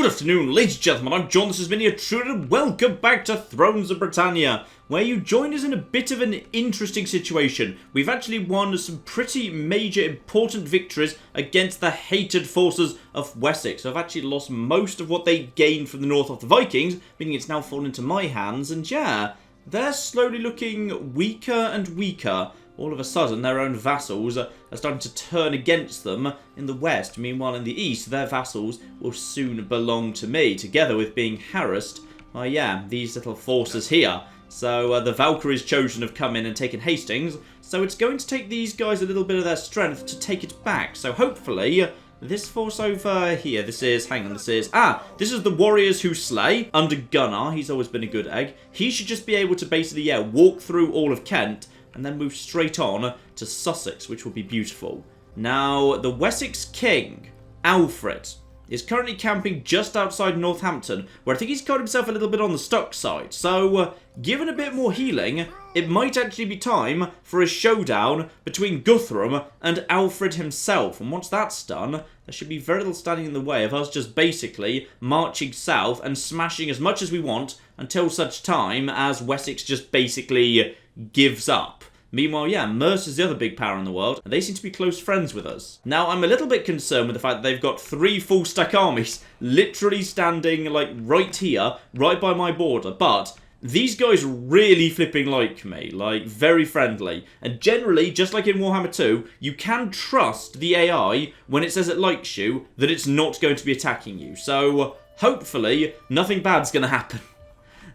Good afternoon, ladies and gentlemen, I'm John, this is Mini Intruder, and welcome back to Thrones of Britannia, where you join us in a bit of an interesting situation. We've actually won some pretty major important victories against the hated forces of Wessex. So I've actually lost most of what they gained from the north of the Vikings, meaning it's now fallen into my hands, and yeah, they're slowly looking weaker and weaker. All of a sudden, their own vassals are starting to turn against them in the west. Meanwhile, in the east, their vassals will soon belong to me, together with being harassed by, these little forces here. So the Valkyries chosen have come in and taken Hastings, so it's going to take these guys a little bit of their strength to take it back. So hopefully, this force over here, this is the Warriors Who Slay, under Gunnar. He's always been a good egg. He should just be able to basically, walk through all of Kent, and then move straight on to Sussex, which will be beautiful. Now, the Wessex King, Alfred, is currently camping just outside Northampton, where I think he's got himself a little bit on the stuck side. So, given a bit more healing, it might actually be time for a showdown between Guthrum and Alfred himself. And once that's done, there should be very little standing in the way of us just basically marching south and smashing as much as we want until such time as Wessex just basically gives up. Meanwhile, Mercer's the other big power in the world, and they seem to be close friends with us. Now, I'm a little bit concerned with the fact that they've got 3 full stack armies literally standing, like, right here, right by my border, but these guys really flipping like me, like, very friendly. And generally, just like in Warhammer 2, you can trust the AI when it says it likes you, that it's not going to be attacking you. So, hopefully, nothing bad's going to happen.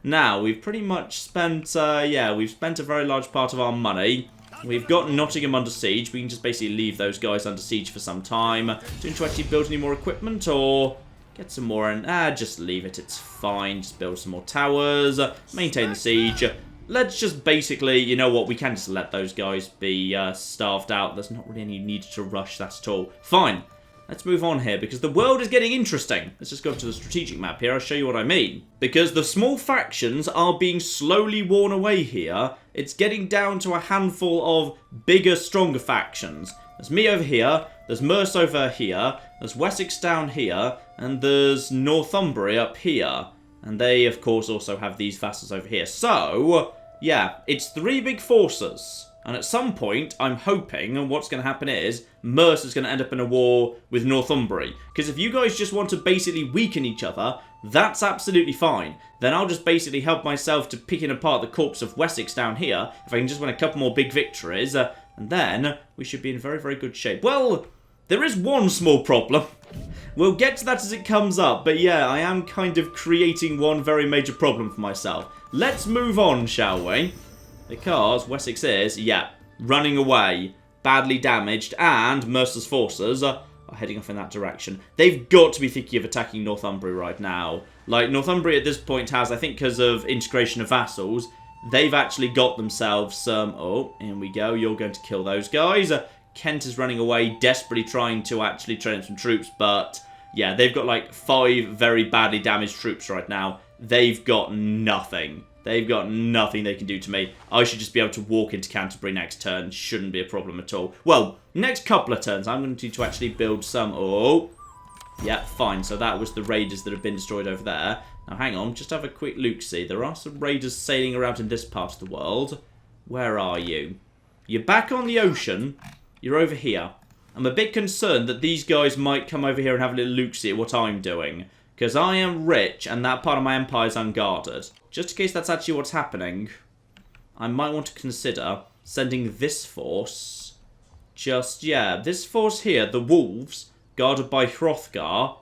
Now, we've pretty much spent, we've spent a very large part of our money. We've got Nottingham under siege. We can just basically leave those guys under siege for some time. Do you want to actually build any more equipment, or get some more and, just leave it, it's fine. Just build some more towers, maintain the siege. Let's just basically, you know what, we can just let those guys be starved out. There's not really any need to rush that at all. Fine. Let's move on here, because the world is getting interesting. Let's just go to the strategic map here. I'll show you what I mean. Because the small factions are being slowly worn away here. It's getting down to a handful of bigger, stronger factions. There's me over here. There's Merce over here. There's Wessex down here. And there's Northumbria up here. And they, of course, also have these vassals over here. So, it's 3 big forces. And at some point, I'm hoping, and what's going to happen is, Mercer's going to end up in a war with Northumbria. Because if you guys just want to basically weaken each other, that's absolutely fine. Then I'll just basically help myself to picking apart the corpse of Wessex down here, if I can just win a couple more big victories, and then we should be in very, very good shape. Well, there is one small problem. We'll get to that as it comes up, but I am kind of creating one very major problem for myself. Let's move on, shall we? Because Wessex is, running away, badly damaged, and Mercer's forces are heading off in that direction. They've got to be thinking of attacking Northumbria right now. Like, Northumbria at this point has, I think because of integration of vassals, they've actually got themselves some... Oh, here we go, you're going to kill those guys. Kent is running away, desperately trying to actually train some troops, but they've got like 5 very badly damaged troops right now. They've got nothing. They've got nothing they can do to me. I should just be able to walk into Canterbury next turn. Shouldn't be a problem at all. Well, next couple of turns, I'm going to actually build some... Oh, fine. So that was the raiders that have been destroyed over there. Now, hang on. Just have a quick look-see. There are some raiders sailing around in this part of the world. Where are you? You're back on the ocean. You're over here. I'm a bit concerned that these guys might come over here and have a little look-see at what I'm doing. Because I am rich, and that part of my empire is unguarded. Just in case that's actually what's happening, I might want to consider sending this force. This force here, the Wolves, guarded by Hrothgar.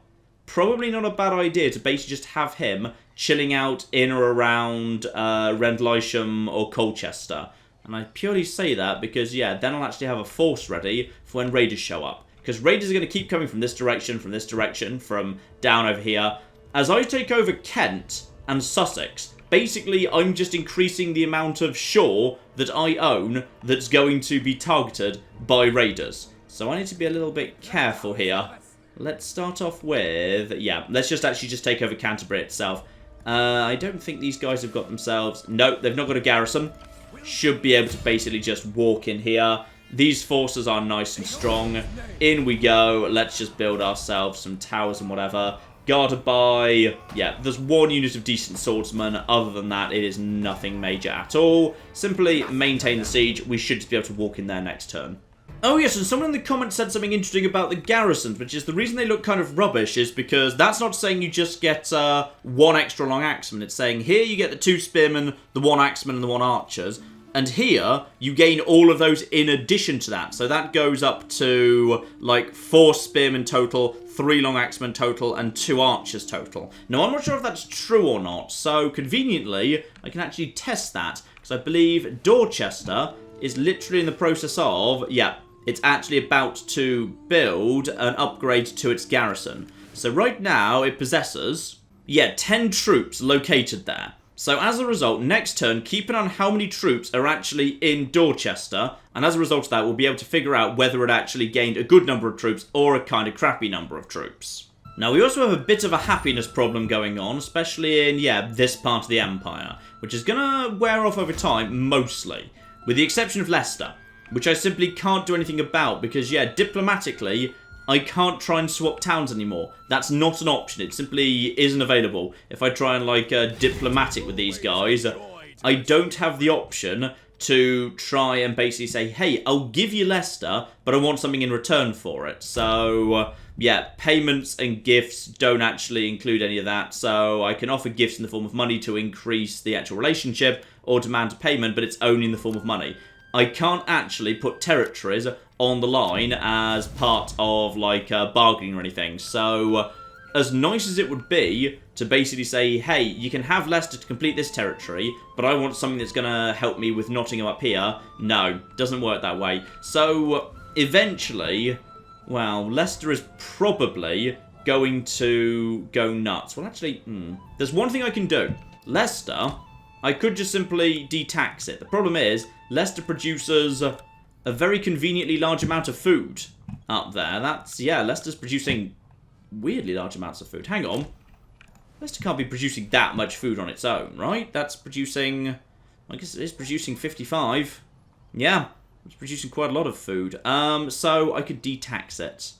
Probably not a bad idea to basically just have him chilling out in or around Rendlesham or Colchester. And I purely say that because, then I'll actually have a force ready for when raiders show up. Because raiders are going to keep coming from this direction, from down over here. As I take over Kent and Sussex, basically I'm just increasing the amount of shore that I own that's going to be targeted by raiders. So I need to be a little bit careful here. Let's start off with, let's just take over Canterbury itself. I don't think these guys have got themselves... Nope, they've not got a garrison. Should be able to basically just walk in here. These forces are nice and strong. In we go. Let's just build ourselves some towers and whatever. guarded by, yeah, there's one unit of decent swordsmen. Other than that, it is nothing major at all. Simply maintain the siege. We should just be able to walk in there next turn. Oh yes, and someone in the comments said something interesting about the garrisons, which is the reason they look kind of rubbish is because that's not saying you just get one extra long axeman. It's saying here you get the 2 spearmen, the 1 axeman, and the 1 archers. And here, you gain all of those in addition to that. So that goes up to, like, 4 spearmen total, 3 long axemen total, and 2 archers total. Now, I'm not sure if that's true or not. So, conveniently, I can actually test that. Because I believe Dorchester is literally in the process of, yeah, it's actually about to build an upgrade to its garrison. So right now, it possesses, yeah, 10 troops located there. So as a result, next turn, keep an eye on how many troops are actually in Dorchester, and as a result of that, we'll be able to figure out whether it actually gained a good number of troops or a kind of crappy number of troops. Now, we also have a bit of a happiness problem going on, especially in, yeah, this part of the Empire, which is going to wear off over time, mostly, with the exception of Leicester, which I simply can't do anything about because, yeah, diplomatically, I can't try and swap towns anymore. That's not an option. It simply isn't available. If I try and, like, diplomatic with these guys, I don't have the option to try and basically say, hey, I'll give you Leicester, but I want something in return for it. So, yeah, payments and gifts don't actually include any of that. So I can offer gifts in the form of money to increase the actual relationship or demand a payment, but it's only in the form of money. I can't actually put territories on the line as part of, like, bargaining or anything. So, as nice as it would be to basically say, hey, you can have Leicester to complete this territory, but I want something that's going to help me with Nottingham up here. No, doesn't work that way. So, eventually, well, Leicester is probably going to go nuts. Well, actually, there's one thing I can do. Leicester, I could just simply de-tax it. The problem is, Leicester produces a very conveniently large amount of food up there. That's, yeah, Leicester's producing weirdly large amounts of food. Hang on. Leicester can't be producing that much food on its own, right? That's producing, I guess it is producing 55. Yeah, it's producing quite a lot of food. So I could de-tax it.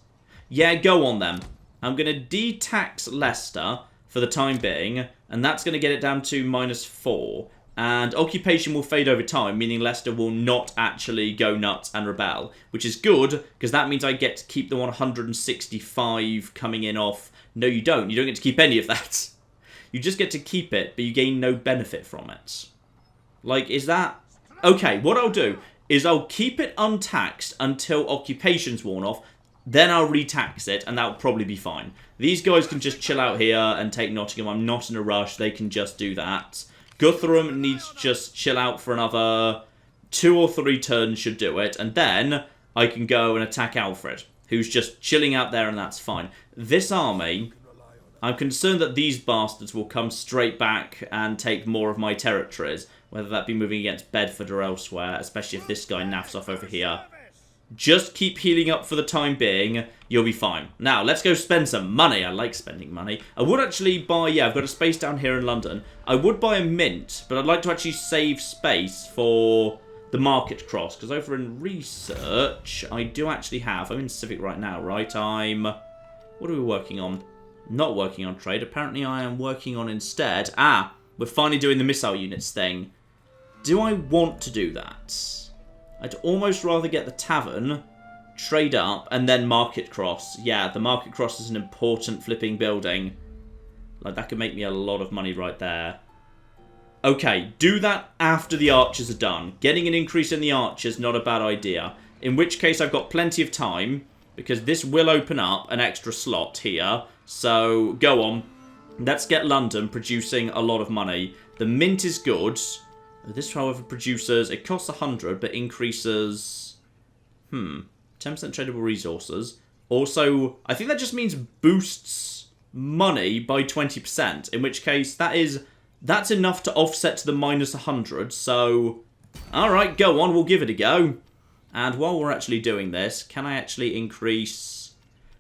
Yeah, go on then. I'm going to de-tax Leicester for the time being, and that's going to get it down to -4. And occupation will fade over time, meaning Leicester will not actually go nuts and rebel. Which is good, because that means I get to keep the 165 coming in off. No, you don't. You don't get to keep any of that. You just get to keep it, but you gain no benefit from it. Like, is that... Okay, what I'll do is I'll keep it untaxed until occupation's worn off. Then I'll retax it, and that'll probably be fine. These guys can just chill out here and take Nottingham. I'm not in a rush. They can just do that. Guthrum needs to just chill out for another 2 or 3 turns should do it. And then I can go and attack Alfred, who's just chilling out there, and that's fine. This army, I'm concerned that these bastards will come straight back and take more of my territories. Whether that be moving against Bedford or elsewhere, especially if this guy naffs off over here. Just keep healing up for the time being. You'll be fine. Now, let's go spend some money. I like spending money. I would actually buy... Yeah, I've got a space down here in London. I would buy a mint, but I'd like to actually save space for the market cross. Because over in research, I do actually have... I'm in Civic right now, right? What are we working on? Not working on trade. Apparently, I am working on instead... we're finally doing the missile units thing. Do I want to do that? I'd almost rather get the tavern, trade up, and then market cross. Yeah, the market cross is an important flipping building. Like, that could make me a lot of money right there. Okay, do that after the archers are done. Getting an increase in the archers, not a bad idea. In which case, I've got plenty of time, because this will open up an extra slot here. So, go on. Let's get London producing a lot of money. The mint is good. This, however, produces... It costs 100, but increases... 10% tradable resources. Also, I think that just means boosts money by 20%. In which case, that's enough to offset to the -100. So, alright, go on. We'll give it a go. And while we're actually doing this, can I actually increase...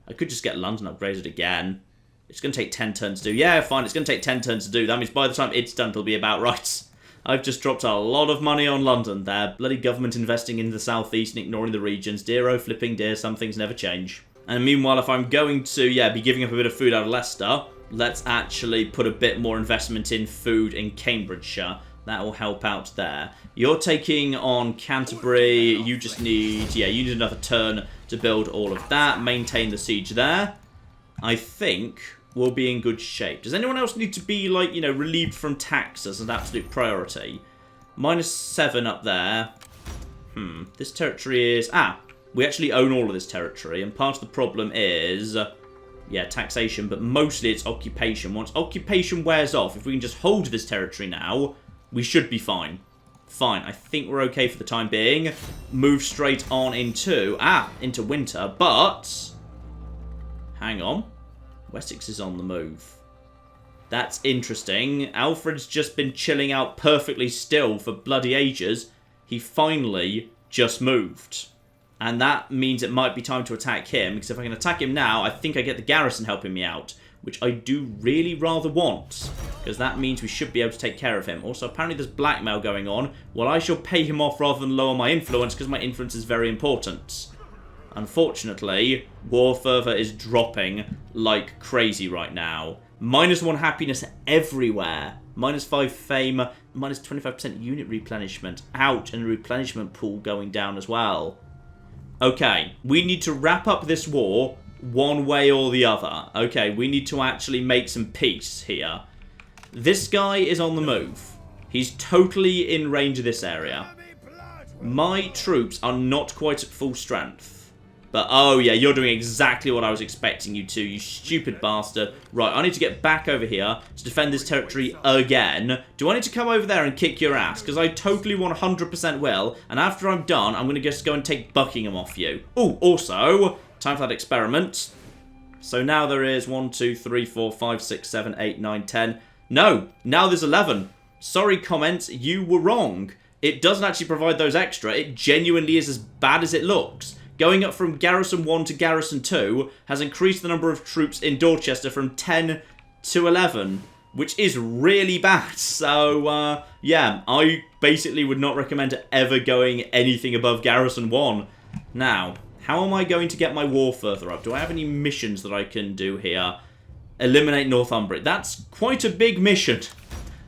I could just get London upgraded again. It's going to take 10 turns to do. Yeah, fine. It's going to take 10 turns to do. That means by the time it's done, it'll be about right. I've just dropped a lot of money on London there. Bloody government investing in the southeast and ignoring the regions. Dear oh flipping dear, some things never change. And meanwhile, if I'm going to, yeah, be giving up a bit of food out of Leicester, let's actually put a bit more investment in food in Cambridgeshire. That will help out there. You're taking on Canterbury. You just need, you need another turn to build all of that. Maintain the siege there. I think we'll be in good shape. Does anyone else need to be, like, you know, relieved from tax as an absolute priority? -7 up there. This territory is... we actually own all of this territory, and part of the problem is... taxation, but mostly it's occupation. Once occupation wears off, if we can just hold this territory now, we should be fine. Fine, I think we're okay for the time being. Move straight on into winter, but... hang on. Wessex is on the move. That's interesting. Alfred's just been chilling out perfectly still for bloody ages. He finally just moved. And that means it might be time to attack him, because if I can attack him now, I think I get the garrison helping me out, which I do really rather want, because that means we should be able to take care of him. Also, apparently there's blackmail going on. Well, I shall pay him off rather than lower my influence, because my influence is very important. Unfortunately, war fervor is dropping like crazy right now. -1 happiness everywhere. -5 fame, -25% unit replenishment. Ouch, and the replenishment pool going down as well. Okay, we need to wrap up this war one way or the other. Okay, we need to actually make some peace here. This guy is on the move. He's totally in range of this area. My troops are not quite at full strength. But, oh yeah, you're doing exactly what I was expecting you to, you stupid bastard. Right, I need to get back over here to defend this territory again. Do I need to come over there and kick your ass? Because I totally 100% will. And after I'm done, I'm going to just go and take Buckingham off you. Oh, also, time for that experiment. So now there is 1, 2, 3, 4, 5, 6, 7, 8, 9, 10. No, now there's 11. Sorry, comments, you were wrong. It doesn't actually provide those extra. It genuinely is as bad as it looks. Going up from Garrison 1 to Garrison 2 has increased the number of troops in Dorchester from 10 to 11, which is really bad. So, yeah, I basically would not recommend ever going anything above Garrison 1. Now, how am I going to get my war further up? Do I have any missions that I can do here? Eliminate Northumbria. That's quite a big mission.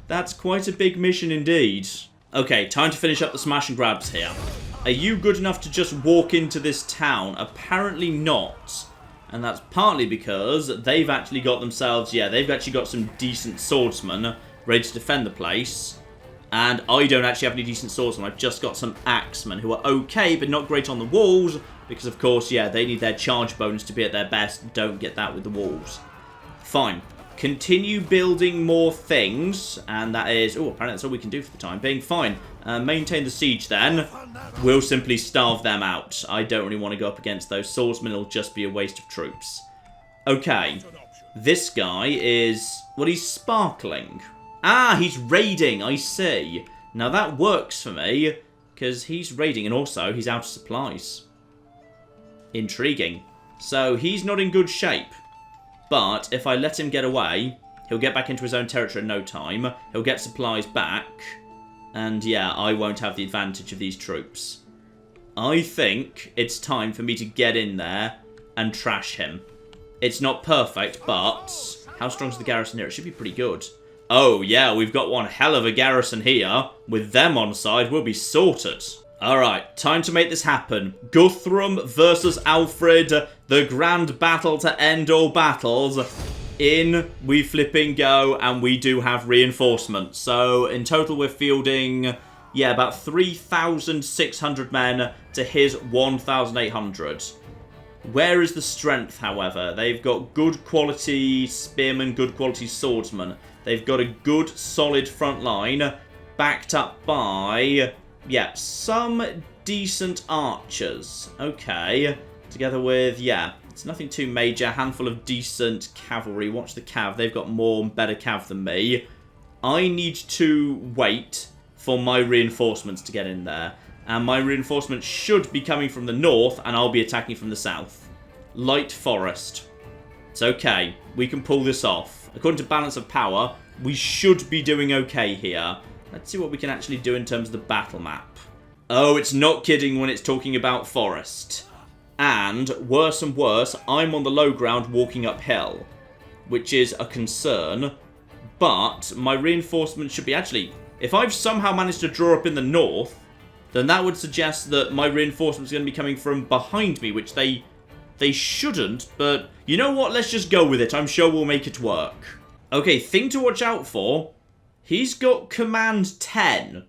That's quite a big mission indeed. Okay, time to finish up the smash and grabs here. Are you good enough to just walk into this town? Apparently not. And that's partly because they've actually got themselves... they've actually got some decent swordsmen ready to defend the place. And I don't actually have any decent swordsmen. I've just got some axemen who are okay, but not great on the walls. Because, of course, they need their charge bonus to be at their best. Don't get that with the walls. Fine. Continue building more things, and that is... oh, apparently that's all we can do for the time being. Fine. Maintain the siege, then. We'll simply starve them out. I don't really want to go up against those swordsmen. It'll just be a waste of troops. Okay. This guy is... well, he's sparkling. He's raiding. I see. Now, that works for me, because he's raiding, and also he's out of supplies. Intriguing. So, he's not in good shape. But if I let him get away, he'll get back into his own territory in no time. He'll get supplies back. And I won't have the advantage of these troops. I think it's time for me to get in there and trash him. It's not perfect, but how strong's the garrison here? It should be pretty good. Oh yeah, we've got one hell of a garrison here. With them on side, we'll be sorted. Alright, time to make this happen. Guthrum versus Alfred, the grand battle to end all battles. In we flipping go, and we do have reinforcements. So, in total we're fielding, about 3,600 men to his 1,800. Where is the strength, however? They've got good quality spearmen, good quality swordsmen. They've got a good, solid front line, backed up by... some decent archers. Okay. Together with, it's nothing too major. Handful of decent cavalry. Watch the cav. They've got more and better cav than me. I need to wait for my reinforcements to get in there. And my reinforcements should be coming from the north, and I'll be attacking from the south. Light forest. It's okay. We can pull this off. According to balance of power, we should be doing okay here. Let's see what we can actually do in terms of the battle map. Oh, it's not kidding when it's talking about forest. And, worse and worse, I'm on the low ground walking uphill. which is a concern. But my reinforcements should be actually... If I've somehow managed to draw up in the north, then that would suggest that my reinforcements are going to be coming from behind me, which they shouldn't. But you know what? Let's just go with it. I'm sure we'll make it work. Okay, thing to watch out for. He's got command 10.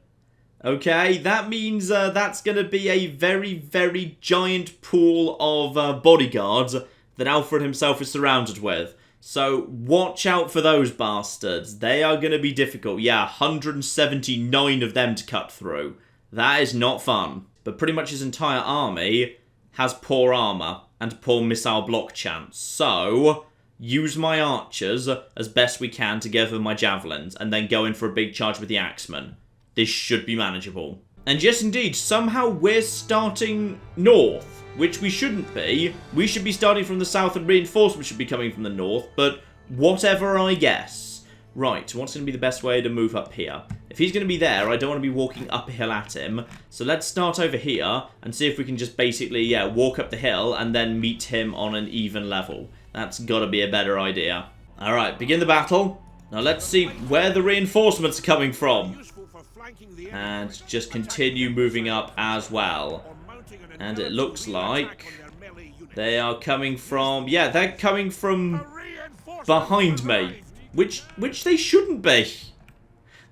Okay, that means that's going to be a very, very giant pool of bodyguards that Alfred himself is surrounded with. So, watch out for those bastards. They are going to be difficult. Yeah, 179 of them to cut through. That is not fun. But pretty much his entire army has poor armour and poor missile block chance. So, use my archers as best we can together with my javelins and then go in for a big charge with the axemen. This should be manageable. And yes, indeed, somehow we're starting north, which we shouldn't be. We should be starting from the south and reinforcements should be coming from the north, but whatever, I guess. Right, what's going to be the best way to move up here? If he's going to be there, I don't want to be walking uphill at him. So let's start over here and see if we can just basically, yeah, walk up the hill and then meet him on an even level. That's got to be a better idea. Alright, begin the battle. Now let's see where the reinforcements are coming from. And just continue moving up as well. And it looks like they are coming from... Yeah, they're coming from behind me. Which they shouldn't be.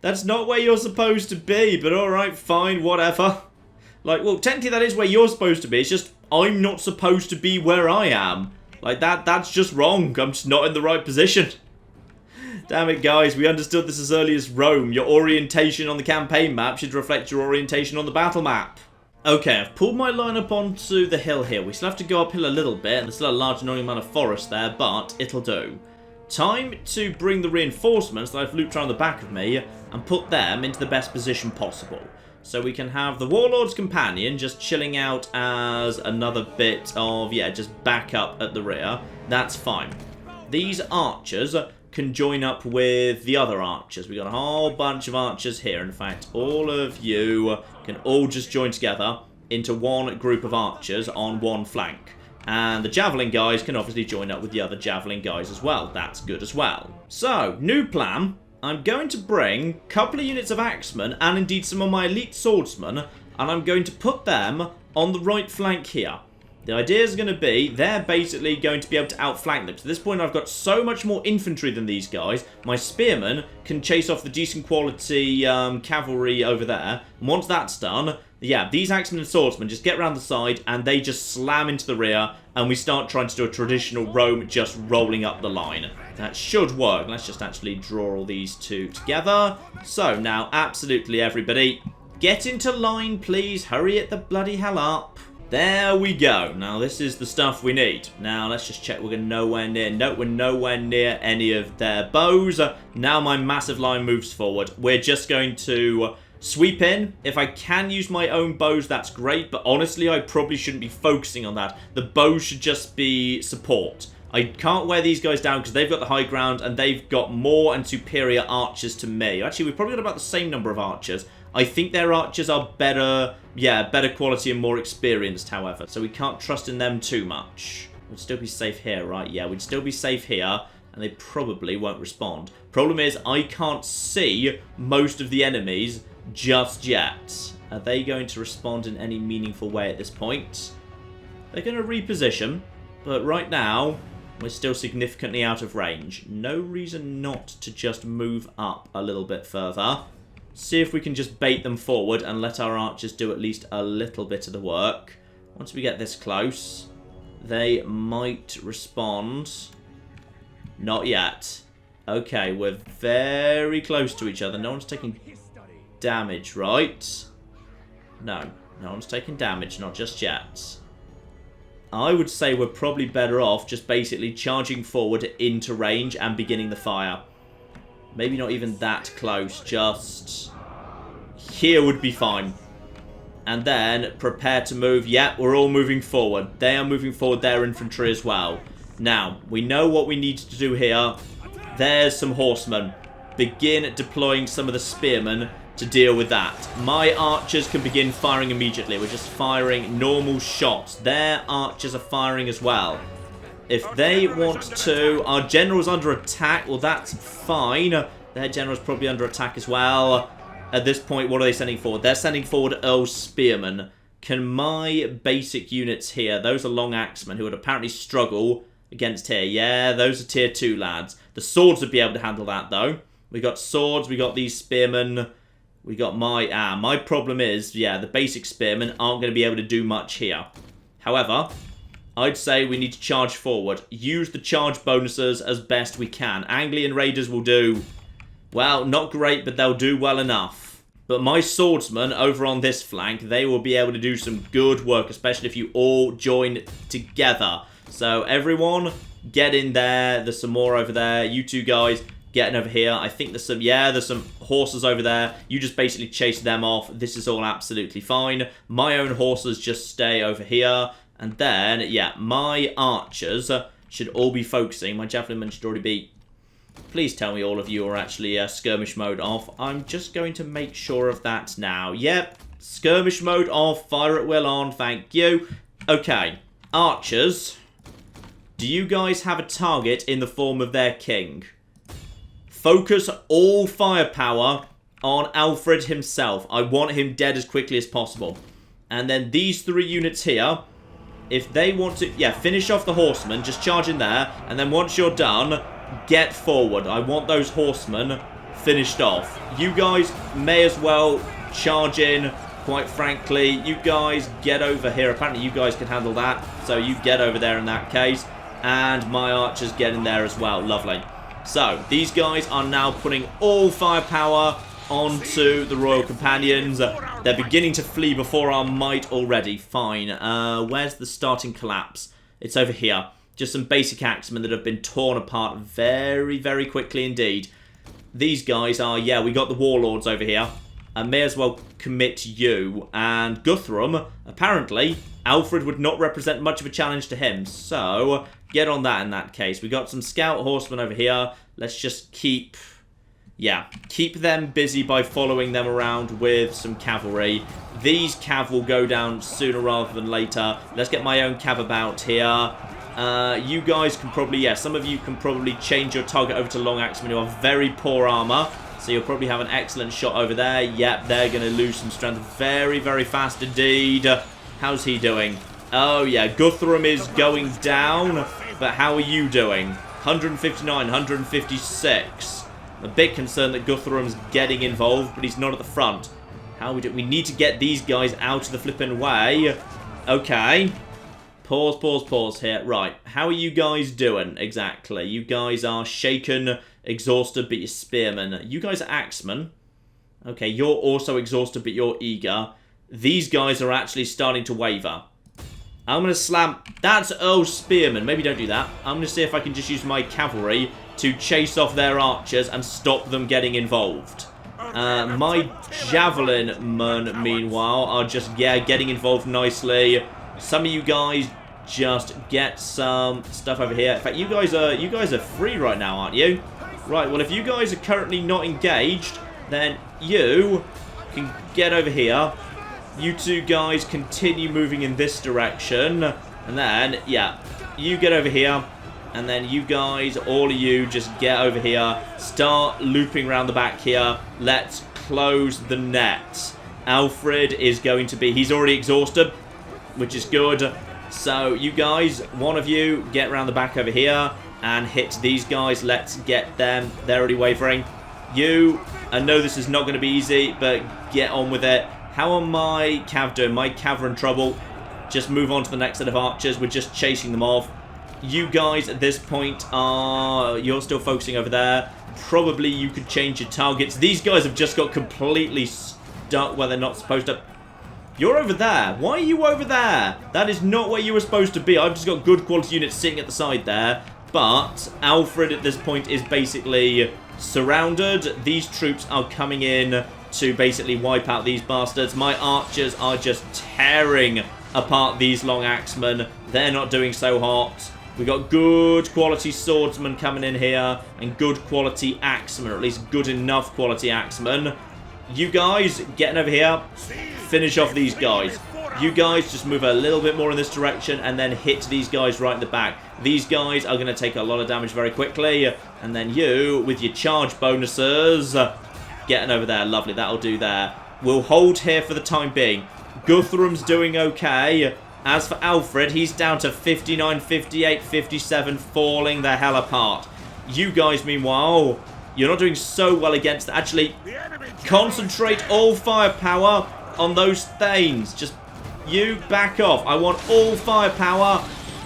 That's not where you're supposed to be. But alright, fine, whatever. Like, well, technically that is where you're supposed to be. It's just I'm not supposed to be where I am. Like, that's just wrong. I'm just not in the right position. Damn it, guys. We understood this as early as Rome. Your orientation on the campaign map should reflect your orientation on the battle map. Okay, I've pulled my line up onto the hill here. We still have to go uphill a little bit. There's still a large annoying amount of forest there, but it'll do. Time to bring the reinforcements that I've looped around the back of me and put them into the best position possible. So we can have the Warlord's Companion just chilling out as another bit of, yeah, just back up at the rear. That's fine. These archers can join up with the other archers. We've got a whole bunch of archers here. In fact, all of you can all just join together into one group of archers on one flank. And the javelin guys can obviously join up with the other javelin guys as well. That's good as well. So, new plan. I'm going to bring a couple of units of axemen and indeed some of my elite swordsmen, and I'm going to put them on the right flank here. The idea is going to be, they're basically going to be able to outflank them. To this point, I've got so much more infantry than these guys. My spearmen can chase off the decent quality cavalry over there. And once that's done, yeah, these axemen and swordsmen just get around the side and they just slam into the rear and we start trying to do a traditional Rome just rolling up the line. That should work. Let's just actually draw all these two together. So now, absolutely everybody, get into line, please. Hurry it the bloody hell up. There we go. Now, this is the stuff we need. Now, let's just check. We're nowhere near. No, we're nowhere near any of their bows. Now, my massive line moves forward. We're just going to sweep in. If I can use my own bows, that's great. But honestly, I probably shouldn't be focusing on that. The bows should just be support. I can't wear these guys down because they've got the high ground and they've got more and superior archers to me. Actually, we've probably got about the same number of archers. I think their archers are better, yeah, better quality and more experienced, however. So we can't trust in them too much. We'd still be safe here, right? Yeah, we'd still be safe here, and they probably won't respond. Problem is, I can't see most of the enemies just yet. Are they going to respond in any meaningful way at this point? They're going to reposition, but right now, we're still significantly out of range. No reason not to just move up a little bit further. See if we can just bait them forward and let our archers do at least a little bit of the work. Once we get this close, they might respond. Not yet. Okay, we're very close to each other. No one's taking damage, right? No, no one's taking damage, not just yet. I would say we're probably better off just basically charging forward into range and beginning the fire. Maybe not even that close, just here would be fine. And then prepare to move. Yeah, we're all moving forward. They are moving forward, their infantry as well. Now, we know what we need to do here. There's some horsemen. Begin deploying some of the spearmen to deal with that. My archers can begin firing immediately. We're just firing normal shots. Their archers are firing as well. If they want to... Our general's under attack. Well, that's fine. Their general's probably under attack as well. At this point, what are they sending forward? They're sending forward Earl Spearmen. Can my basic units here... Those are long axemen who would apparently struggle against here. Yeah, those are tier 2 lads. The swords would be able to handle that, though. We got swords. We got these spearmen. We got my... my problem is, yeah, the basic spearmen aren't going to be able to do much here. However, I'd say we need to charge forward. Use the charge bonuses as best we can. Anglian raiders will do... Well, not great, but they'll do well enough. But my swordsmen over on this flank, they will be able to do some good work, especially if you all join together. So everyone, get in there. There's some more over there. You two guys getting over here. I think there's some, yeah, there's some horses over there. You just basically chase them off. This is all absolutely fine. My own horses just stay over here. And then, yeah, my archers should all be focusing. My javelinmen should already be... Please tell me all of you are actually skirmish mode off. I'm just going to make sure of that now. Yep, skirmish mode off, fire at will on, thank you. Okay, archers, do you guys have a target in the form of their king? Focus all firepower on Alfred himself. I want him dead as quickly as possible. And then these 3 units here, if they want to, yeah, finish off the horsemen, just charge in there. And then once you're done... Get forward. I want those horsemen finished off. You guys may as well charge in, quite frankly. You guys get over here. Apparently you guys can handle that. So you get over there in that case. And my archers get in there as well. Lovely. So these guys are now putting all firepower onto the Royal Companions. They're beginning to flee before our might already. Fine. Where's the starting collapse? It's over here. Just some basic axemen that have been torn apart very, very quickly indeed. These guys are, yeah, we got the warlords over here. I may as well commit you. And Guthrum, apparently, Alfred would not represent much of a challenge to him. So, get on that in that case. We got some scout horsemen over here. Let's just keep... Yeah, keep them busy by following them around with some cavalry. These cav will go down sooner rather than later. Let's get my own cav about here. You guys can probably, yeah, some of you can probably change your target over to long axemen who have very poor armor. So you'll probably have an excellent shot over there. Yep, they're going to lose some strength very, very fast indeed. How's he doing? Oh, yeah, Guthrum is going down. But how are you doing? 159, 156. I'm a bit concerned that Guthrum's getting involved, but he's not at the front. How we do? We need to get these guys out of the flipping way. Okay. Pause, pause, pause here. Right, how are you guys doing exactly? You guys are shaken, exhausted, but you're spearmen. You guys are axemen. Okay, you're also exhausted, but you're eager. These guys are actually starting to waver. I'm going to slam... That's Earl Spearman. Maybe don't do that. I'm going to see if I can just use my cavalry to chase off their archers and stop them getting involved. My javelin men, meanwhile, are just, yeah, getting involved nicely. Some of you guys just get some stuff over here. In fact, you guys are free right now, aren't you? Right, well, if you guys are currently not engaged, then you can get over here. You two guys continue moving in this direction. And then, yeah, you get over here. And then you guys, all of you, just get over here. Start looping around the back here. Let's close the net. Alfred is going to be... He's already exhausted, which is good. So you guys, one of you, get around the back over here and hit these guys. Let's get them. They're already wavering. You, I know this is not going to be easy, but get on with it. How are my cav doing? My cav are in trouble. Just move on to the next set of archers. We're just chasing them off. You guys at this point are... You're still focusing over there. Probably you could change your targets. These guys have just got completely stuck where they're not supposed to... You're over there. Why are you over there? That is not where you were supposed to be. I've just got good quality units sitting at the side there. But Alfred at this point is basically surrounded. These troops are coming in to basically wipe out these bastards. My archers are just tearing apart these long axemen. They're not doing so hot. We got good quality swordsmen coming in here and good quality axemen, or at least good enough quality axemen. You guys getting over here, finish off these guys. You guys just move a little bit more in this direction and then hit these guys right in the back. These guys are going to take a lot of damage very quickly. And then you, with your charge bonuses, getting over there. Lovely, that'll do there. We'll hold here for the time being. Guthrum's doing okay. As for Alfred, he's down to 59, 58, 57, falling the hell apart. You guys, meanwhile, you're not doing so well against... Actually, concentrate all firepower on those Thanes. Just, you back off. I want all firepower.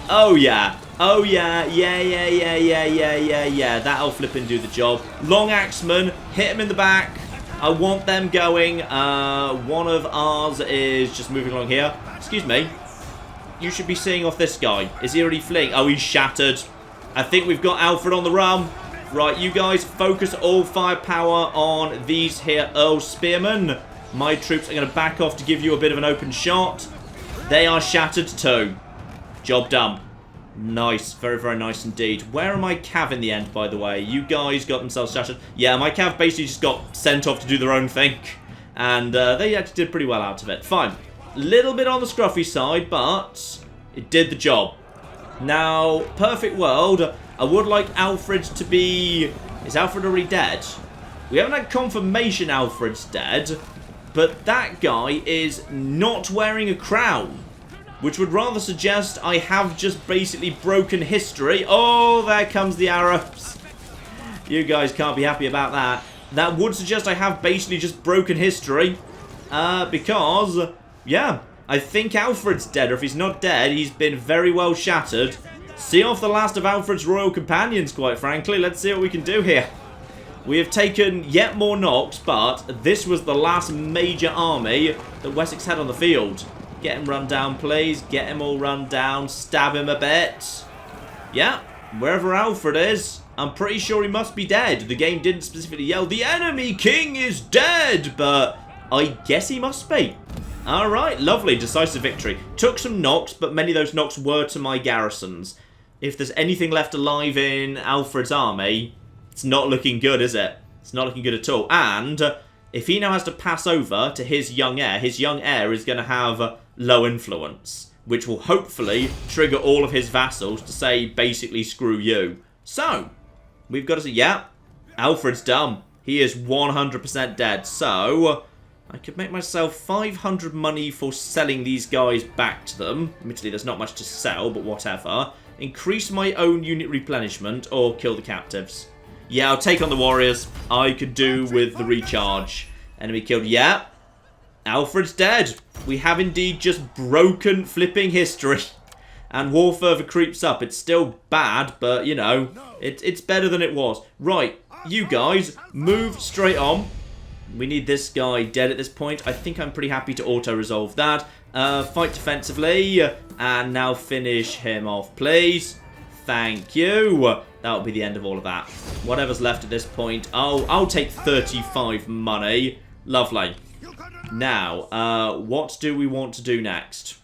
Oh, yeah. Oh, yeah. Yeah. That'll flip and do the job. Long Axeman, hit him in the back. I want them going. One of ours is just moving along here. Excuse me. You should be seeing off this guy. Is he already fleeing? Oh, he's shattered. I think we've got Alfred on the run. Right, you guys, focus all firepower on these here Earl Spearmen. My troops are going to back off to give you a bit of an open shot. They are shattered too. Job done. Nice. Very, very nice indeed. Where are my cav in the end, by the way? You guys got themselves shattered. Yeah, my cav basically just got sent off to do their own thing. And they actually did pretty well out of it. Fine. Little bit on the scruffy side, but it did the job. Now, perfect world. I would like Alfred to be... Is Alfred already dead? We haven't had confirmation Alfred's dead. But that guy is not wearing a crown. Which would rather suggest I have just basically broken history. Oh, there comes the Arabs. You guys can't be happy about that. That would suggest I have basically just broken history. Because, yeah, I think Alfred's dead. Or if he's not dead, he's been very well shattered. See off the last of Alfred's royal companions, quite frankly. Let's see what we can do here. We have taken yet more knocks, but this was the last major army that Wessex had on the field. Get him run down, please. Get him all run down. Stab him a bit. Yeah, wherever Alfred is, I'm pretty sure he must be dead. The game didn't specifically yell, "The enemy king is dead," but I guess he must be. Alright, lovely. Decisive victory. Took some knocks, but many of those knocks were to my garrisons. If there's anything left alive in Alfred's army, it's not looking good, is it? It's not looking good at all. And if he now has to pass over to his young heir is going to have low influence, which will hopefully trigger all of his vassals to say, basically, screw you. So, we've got to say, yeah, Alfred's done. He is 100% dead. So, I could make myself 500 money for selling these guys back to them. Admittedly, there's not much to sell, but whatever. Increase my own unit replenishment or kill the captives. Yeah, I'll take on the warriors. I could do with the recharge. Enemy killed. Yeah. Alfred's dead. We have indeed just broken flipping history. And war further creeps up. It's still bad, but, you know, it's better than it was. Right, you guys, move straight on. We need this guy dead at this point. I think I'm pretty happy to auto-resolve that. Fight defensively. And now finish him off, please. Thank you. That'll be the end of all of that. Whatever's left at this point. Oh, I'll take 35 money. Lovely. Now, what do we want to do next?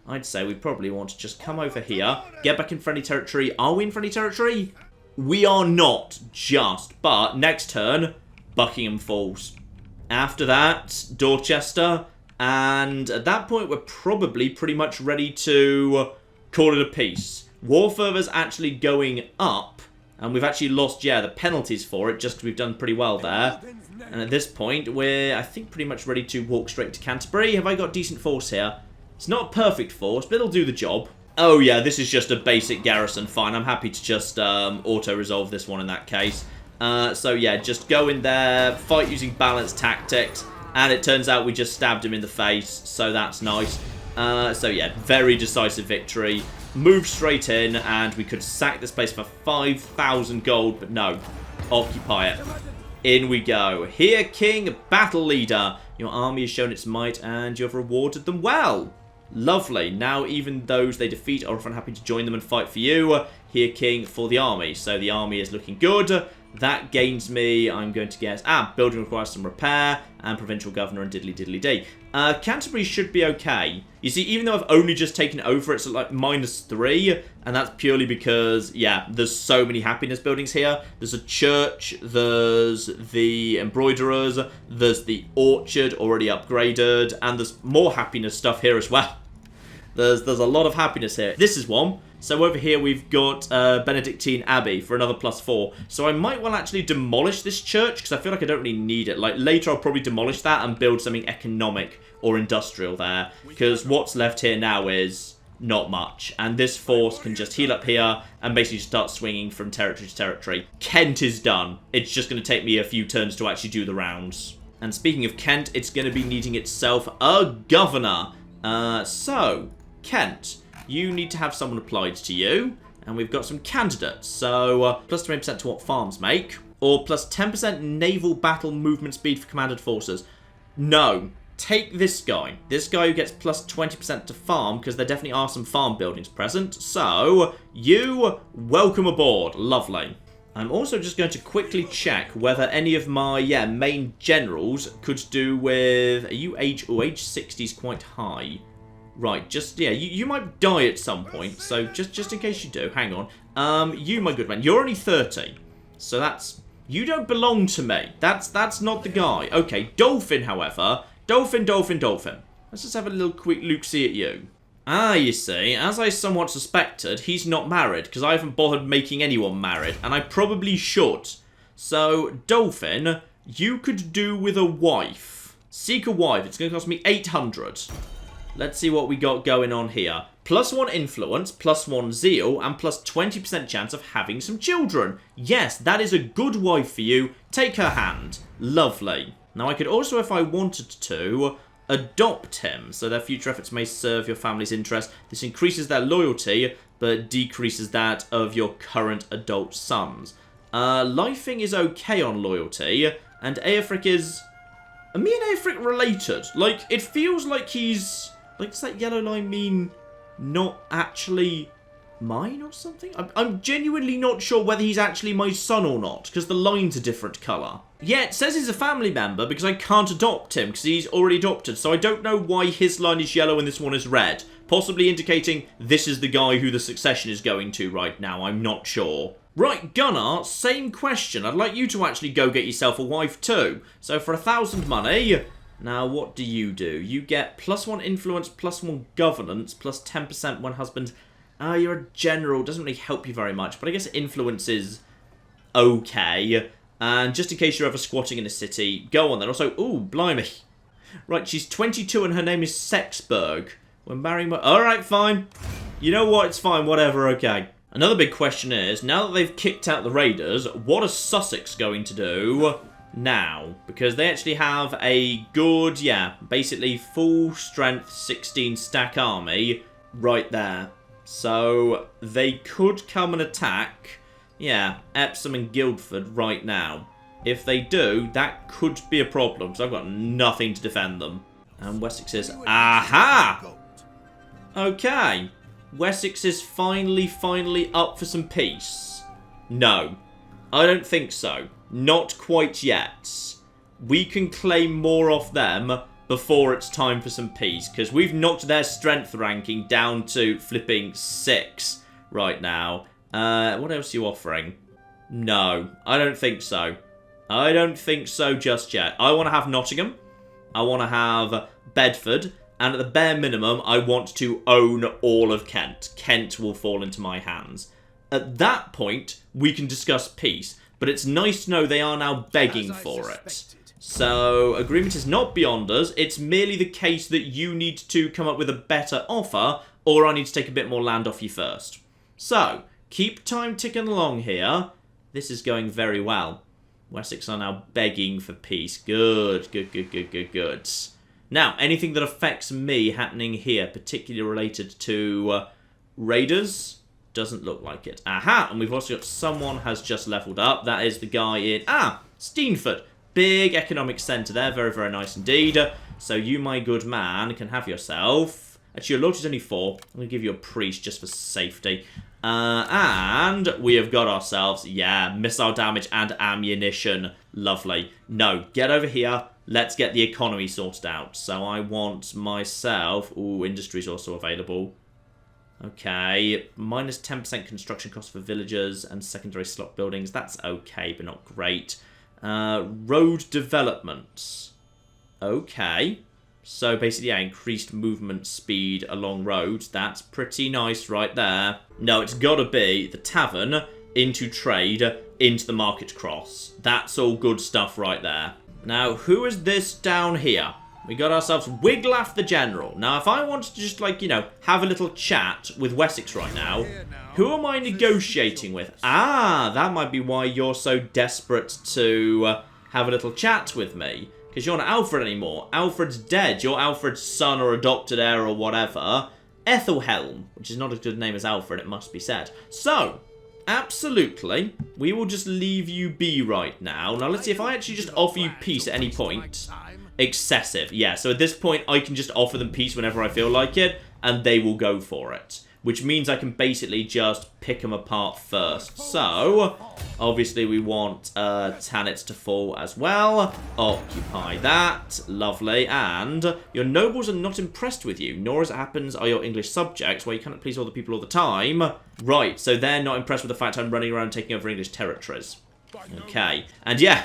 I'd say we probably want to just come over here. Get back in friendly territory. Are we in friendly territory? We are not just. But next turn, Buckingham Falls. After that, Dorchester. And at that point, we're probably pretty much ready to call it a peace. War fervor's actually going up. And we've actually lost, yeah, the penalties for it. Just we've done pretty well there. And at this point, we're, I think, pretty much ready to walk straight to Canterbury. Have I got decent force here? It's not a perfect force, but it'll do the job. Oh, yeah, this is just a basic garrison. Fine, I'm happy to just auto-resolve this one in that case. So, yeah, just go in there, fight using balanced tactics. And it turns out we just stabbed him in the face, so that's nice. So, yeah, very decisive victory. Move straight in, and we could sack this place for 5,000 gold, but no. Occupy it. In we go. Here, King, battle leader. Your army has shown its might, and you have rewarded them well. Lovely. Now, even those they defeat are often happy to join them and fight for you. Here, King, for the army. So the army is looking good. That gains me, I'm going to guess, building requires some repair, and provincial governor and diddly-diddly-dee. Canterbury should be okay. You see, even though I've only just taken over, it's at like -3, and that's purely because, yeah, there's so many happiness buildings here. There's a church, there's the embroiderers, there's the orchard already upgraded, and there's more happiness stuff here as well. There's a lot of happiness here. This is one. So over here we've got Benedictine Abbey for another +4. So I might well actually demolish this church because I feel like I don't really need it. Like later I'll probably demolish that and build something economic or industrial there. Because what's left here now is not much. And this force can just heal up here and basically start swinging from territory to territory. Kent is done. It's just going to take me a few turns to actually do the rounds. And speaking of Kent, it's going to be needing itself a governor. So, Kent. You need to have someone applied to you, and we've got some candidates. So, plus 20% to what farms make, or plus 10% naval battle movement speed for commanded forces. No, take this guy. This guy who gets plus 20% to farm, because there definitely are some farm buildings present. So, you, welcome aboard. Lovely. I'm also just going to quickly check whether any of my, main generals could do with... Are you age... Oh, age 60 is quite high. Right, just, you might die at some point, so just in case you do, hang on. You, my good man, you're only 30, so that's, you don't belong to me. That's not the guy. Okay, Dolphin, however, Dolphin. Let's just have a little quick look-see at you. You see, as I somewhat suspected, he's not married, because I haven't bothered making anyone married, and I probably should. So, Dolphin, you could do with a wife. Seek a wife, it's going to cost me 800. Let's see what we got going on here. +1 influence, +1 zeal, and plus 20% chance of having some children. Yes, that is a good wife for you. Take her hand. Lovely. Now, I could also, if I wanted to, adopt him, so their future efforts may serve your family's interest. This increases their loyalty, but decreases that of your current adult sons. Lifing is okay on loyalty, and Aefric is... Are me and Aefric related? Like, it feels like he's... Like, does that yellow line mean not actually mine or something? I'm genuinely not sure whether he's actually my son or not, because the line's a different colour. Yeah, it says he's a family member because I can't adopt him because he's already adopted, so I don't know why his line is yellow and this one is red. Possibly indicating this is the guy who the succession is going to right now, I'm not sure. Right, Gunnar, same question. I'd like you to actually go get yourself a wife too. So for 1,000 money... Now, what do? You get +1 influence, +1 governance, plus 10% when husband... you're a general. Doesn't really help you very much. But I guess influence is okay. And just in case you're ever squatting in a city, go on then. Also, ooh, blimey. Right, she's 22 and her name is Sexburg. We're marrying... Alright, fine. You know what? It's fine. Whatever, okay. Another big question is, now that they've kicked out the raiders, what are Sussex going to do... now, because they actually have a good, basically full strength 16 stack army right there. So they could come and attack, Epsom and Guildford right now. If they do, that could be a problem, because I've got nothing to defend them. And Wessex is, aha! Okay, Wessex is finally up for some peace. No, I don't think so. Not quite yet. We can claim more off them before it's time for some peace, because we've knocked their strength ranking down to flipping 6 right now. What else are you offering? No, I don't think so. I don't think so just yet. I want to have Nottingham. I want to have Bedford. And at the bare minimum, I want to own all of Kent. Kent will fall into my hands. At that point, we can discuss peace. But it's nice to know they are now begging for it. So, agreement is not beyond us. It's merely the case that you need to come up with a better offer, or I need to take a bit more land off you first. So, keep time ticking along here. This is going very well. Wessex are now begging for peace. Good. Now, anything that affects me happening here, particularly related to raiders... Doesn't look like it. Aha! And we've also got someone has just leveled up. That is the guy in... Steenford. Big economic centre there. Very, very nice indeed. So you, my good man, can have yourself... Actually, your loyalty's only 4. I'm going to give you a priest just for safety. And we have got ourselves, yeah, missile damage and ammunition. Lovely. No, get over here. Let's get the economy sorted out. So I want myself... Ooh, industry's also available. Okay, minus 10% construction costs for villagers and secondary slot buildings. That's okay, but not great. Road development. Okay. So basically, yeah, increased movement speed along roads. That's pretty nice right there. No, it's got to be the tavern into trade into the market cross. That's all good stuff right there. Now, who is this down here? We got ourselves Wiglaf the General. Now, if I wanted to just, like, you know, have a little chat with Wessex right now, who am I negotiating with? Ah, that might be why you're so desperate to have a little chat with me. Because you're not Alfred anymore. Alfred's dead. You're Alfred's son or adopted heir or whatever. Ethelhelm, which is not as good a name as Alfred, it must be said. So, absolutely, we will just leave you be right now. Now, let's see if I actually just offer you peace at any point. Excessive, yeah. So at this point, I can just offer them peace whenever I feel like it, and they will go for it. Which means I can basically just pick them apart first. So, obviously we want Tanit to fall as well. Occupy that. Lovely. And your nobles are not impressed with you, nor as it happens are your English subjects, where you cannot please all the people all the time. Right, so they're not impressed with the fact I'm running around taking over English territories. Okay. And yeah,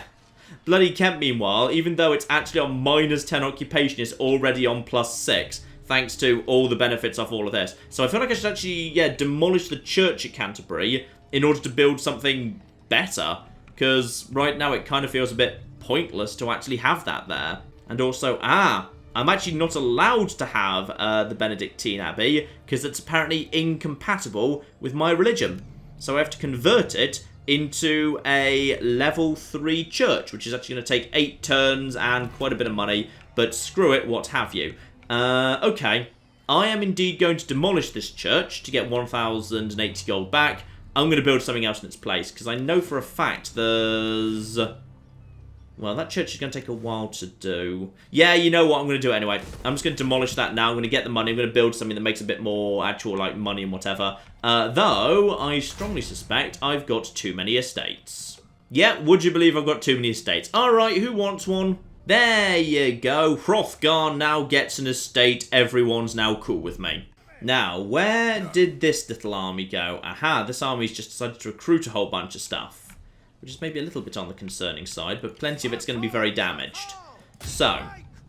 bloody Kent, meanwhile, even though it's actually on minus 10 occupation, is already on plus 6. Thanks to all the benefits of all of this. So I feel like I should actually, yeah, demolish the church at Canterbury in order to build something better. Because right now it kind of feels a bit pointless to actually have that there. And also, I'm actually not allowed to have the Benedictine Abbey because it's apparently incompatible with my religion. So I have to convert it into a level 3 church, which is actually going to take 8 turns and quite a bit of money. But screw it, what have you. Okay, I am indeed going to demolish this church to get 1,080 gold back. I'm going to build something else in its place, because I know for a fact there's... Well, that church is going to take a while to do. Yeah, you know what, I'm going to do it anyway. I'm just going to demolish that now. I'm going to get the money. I'm going to build something that makes a bit more actual, like, money and whatever. Though, I strongly suspect I've got too many estates. Yeah, would you believe I've got too many estates? Alright, who wants one? There you go. Hrothgar now gets an estate. Everyone's now cool with me. Now, where did this little army go? Aha, this army's just decided to recruit a whole bunch of stuff. Which is maybe a little bit on the concerning side, but plenty of it's going to be very damaged. So,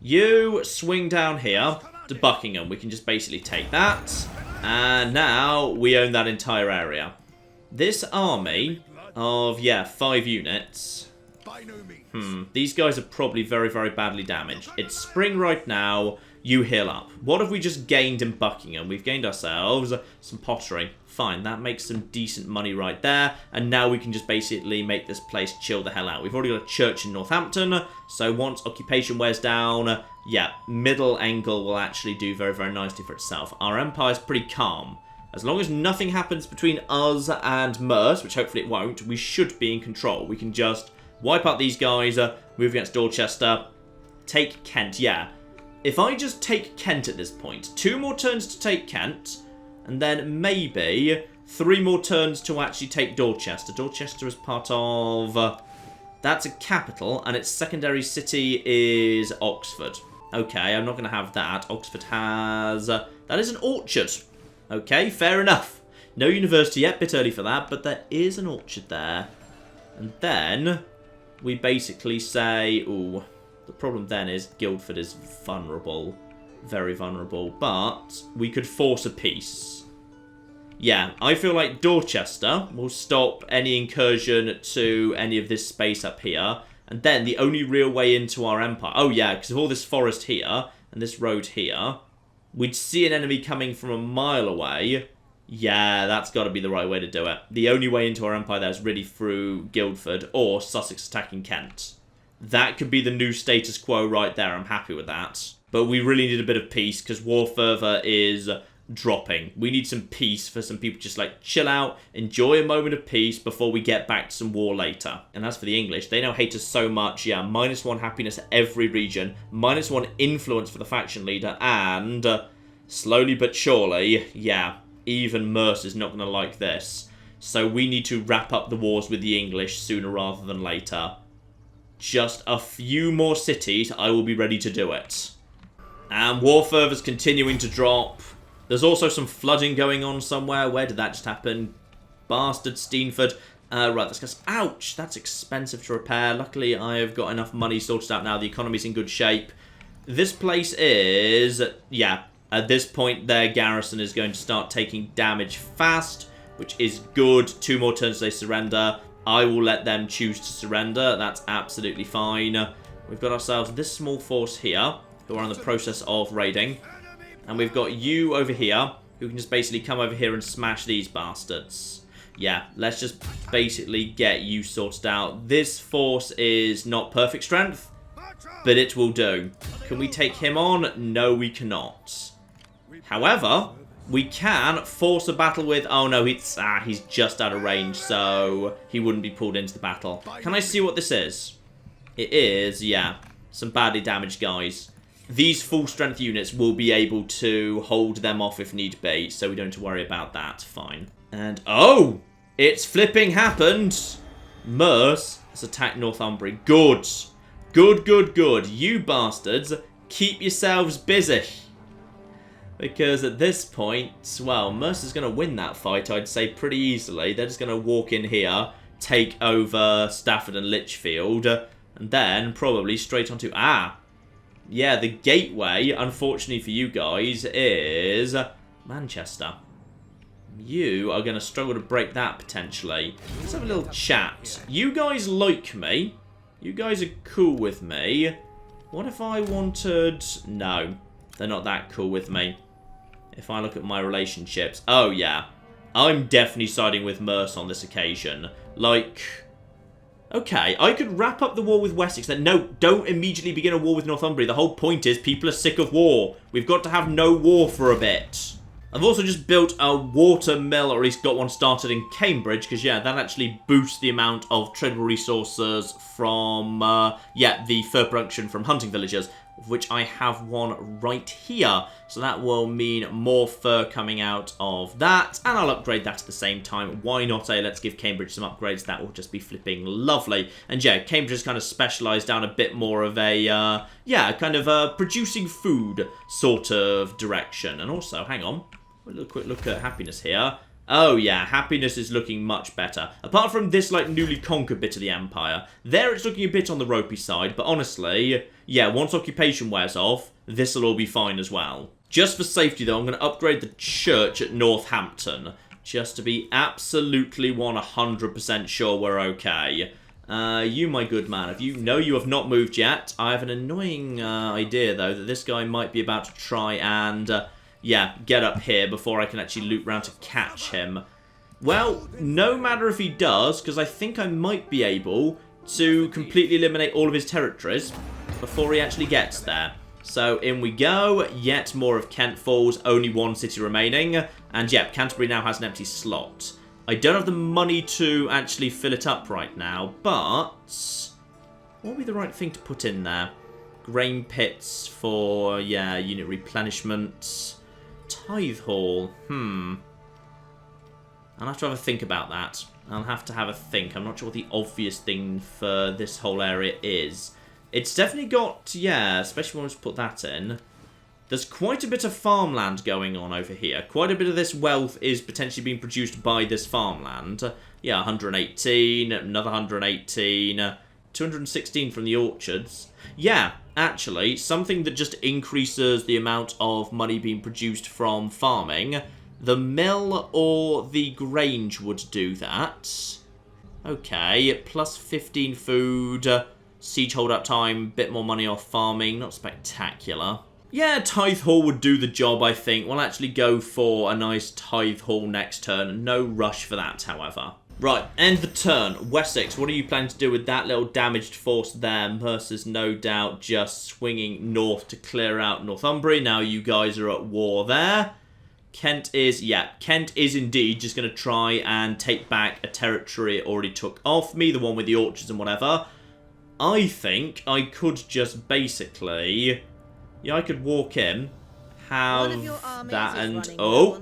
you swing down here to Buckingham. We can just basically take that. And now we own that entire area. This army of, yeah, 5 units... These guys are probably very, very badly damaged. It's spring right now. You heal up. What have we just gained in Buckingham? We've gained ourselves some pottery. Fine, that makes some decent money right there. And now we can just basically make this place chill the hell out. We've already got a church in Northampton. So once occupation wears down, yeah, Middle Angle will actually do very, very nicely for itself. Our empire's pretty calm. As long as nothing happens between us and Merse, which hopefully it won't, we should be in control. We can just... wipe out these guys, move against Dorchester, take Kent, yeah. If I just take Kent at this point, 2 more turns to take Kent, and then maybe 3 more turns to actually take Dorchester. Dorchester is part of... that's a capital, and its secondary city is Oxford. Okay, I'm not going to have that. Oxford has... that is an orchard. Okay, fair enough. No university yet, bit early for that, but there is an orchard there. And then... we basically say, ooh, the problem then is Guildford is vulnerable. Very vulnerable. But we could force a peace. Yeah, I feel like Dorchester will stop any incursion to any of this space up here. And then the only real way into our empire... oh yeah, because of all this forest here and this road here, we'd see an enemy coming from a mile away. Yeah, that's got to be the right way to do it. The only way into our empire there is really through Guildford or Sussex attacking Kent. That could be the new status quo right there. I'm happy with that. But we really need a bit of peace because war fervour is dropping. We need some peace for some people just like chill out, enjoy a moment of peace before we get back to some war later. And as for the English, they now hate us so much. Yeah, -1 happiness every region, -1 influence for the faction leader, and slowly but surely, yeah, even Mercer's not going to like this. So we need to wrap up the wars with the English sooner rather than later. Just a few more cities, I will be ready to do it. And war fervor's continuing to drop. There's also some flooding going on somewhere. Where did that just happen? Bastard Steenford. Right, let's go. Ouch, that's expensive to repair. Luckily, I have got enough money sorted out now. The economy's in good shape. This place is... yeah, at this point, their garrison is going to start taking damage fast, which is good. 2 more turns they surrender. I will let them choose to surrender. That's absolutely fine. We've got ourselves this small force here, who are in the process of raiding. And we've got you over here, who can just basically come over here and smash these bastards. Yeah, let's just basically get you sorted out. This force is not perfect strength, but it will do. Can we take him on? No, we cannot. However, we can force a battle with... oh no, he's just out of range, so he wouldn't be pulled into the battle. Can I see what this is? It is, yeah, some badly damaged guys. These full strength units will be able to hold them off if need be, so we don't have to worry about that. Fine. And, oh! It's flipping happened! Merce has attacked Northumbria. Good. Good, good, good. You bastards, keep yourselves busy. Because at this point, well, Mercer's going to win that fight, I'd say, pretty easily. They're just going to walk in here, take over Stafford and Lichfield, and then probably straight onto... ah! Yeah, the gateway, unfortunately for you guys, is Manchester. You are going to struggle to break that, potentially. Let's have a little chat. You guys like me. You guys are cool with me. What if I wanted... no, they're not that cool with me. If I look at my relationships... oh, yeah. I'm definitely siding with Merce on this occasion. Like... okay, I could wrap up the war with Wessex. Then no, don't immediately begin a war with Northumbria. The whole point is people are sick of war. We've got to have no war for a bit. I've also just built a water mill, or at least got one started in Cambridge, because, yeah, that actually boosts the amount of tradable resources from, yeah, the fur production from hunting villagers, of which I have one right here. So that will mean more fur coming out of that, and I'll upgrade that at the same time. Why not, let's give Cambridge some upgrades. That will just be flipping lovely. And yeah, Cambridge is kind of specialised down a bit more of a, yeah, kind of a producing food sort of direction. And also, hang on, a quick look at happiness here. Oh yeah, happiness is looking much better. Apart from this like newly conquered bit of the empire, there it's looking a bit on the ropey side, but honestly, yeah, once occupation wears off, this will all be fine as well. Just for safety though, I'm going to upgrade the church at Northampton, just to be absolutely 100% sure we're okay. You, my good man, if you know you have not moved yet, I have an annoying idea though, that this guy might be about to try and... yeah, get up here before I can actually loop round to catch him. Well, no matter if he does, because I think I might be able to completely eliminate all of his territories before he actually gets there. So in we go, yet more of Kent falls, only 1 city remaining. And yeah, Canterbury now has an empty slot. I don't have the money to actually fill it up right now, but what would be the right thing to put in there? Grain pits for, yeah, unit replenishment. Tithe hall. I'll have to have a think about that. I'll have to have a think. I'm not sure what the obvious thing for this whole area is. It's definitely got, yeah, especially when we put that in. There's quite a bit of farmland going on over here. Quite a bit of this wealth is potentially being produced by this farmland. Yeah, 118, another 118, 216 from the orchards. Yeah, actually, something that just increases the amount of money being produced from farming. The mill or the grange would do that. Okay, plus 15 food, siege hold up time, bit more money off farming, not spectacular. Yeah, Tithe Hall would do the job, I think. We'll actually go for a nice Tithe Hall next turn. No rush for that, however. Right, end the turn. Wessex, what are you planning to do with that little damaged force there? Mercer's no doubt just swinging north to clear out Northumbria. Now you guys are at war there. Kent is, yeah, Kent is indeed just going to try and take back a territory it already took off me, the one with the orchards and whatever. I think I could just basically, yeah, I could walk in, have that and... Oh!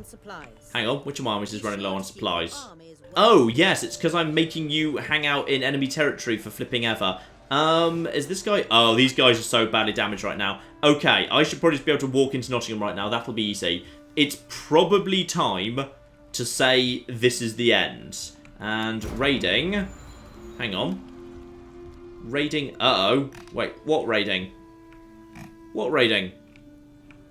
Hang on, which of my armies is running low on supplies? Oh, yes, it's because I'm making you hang out in enemy territory for flipping ever. Is this guy... Oh, these guys are so badly damaged right now. Okay, I should probably just be able to walk into Nottingham right now. That'll be easy. It's probably time to say this is the end. And raiding... Hang on. Raiding... Uh-oh. Wait, what raiding? What raiding?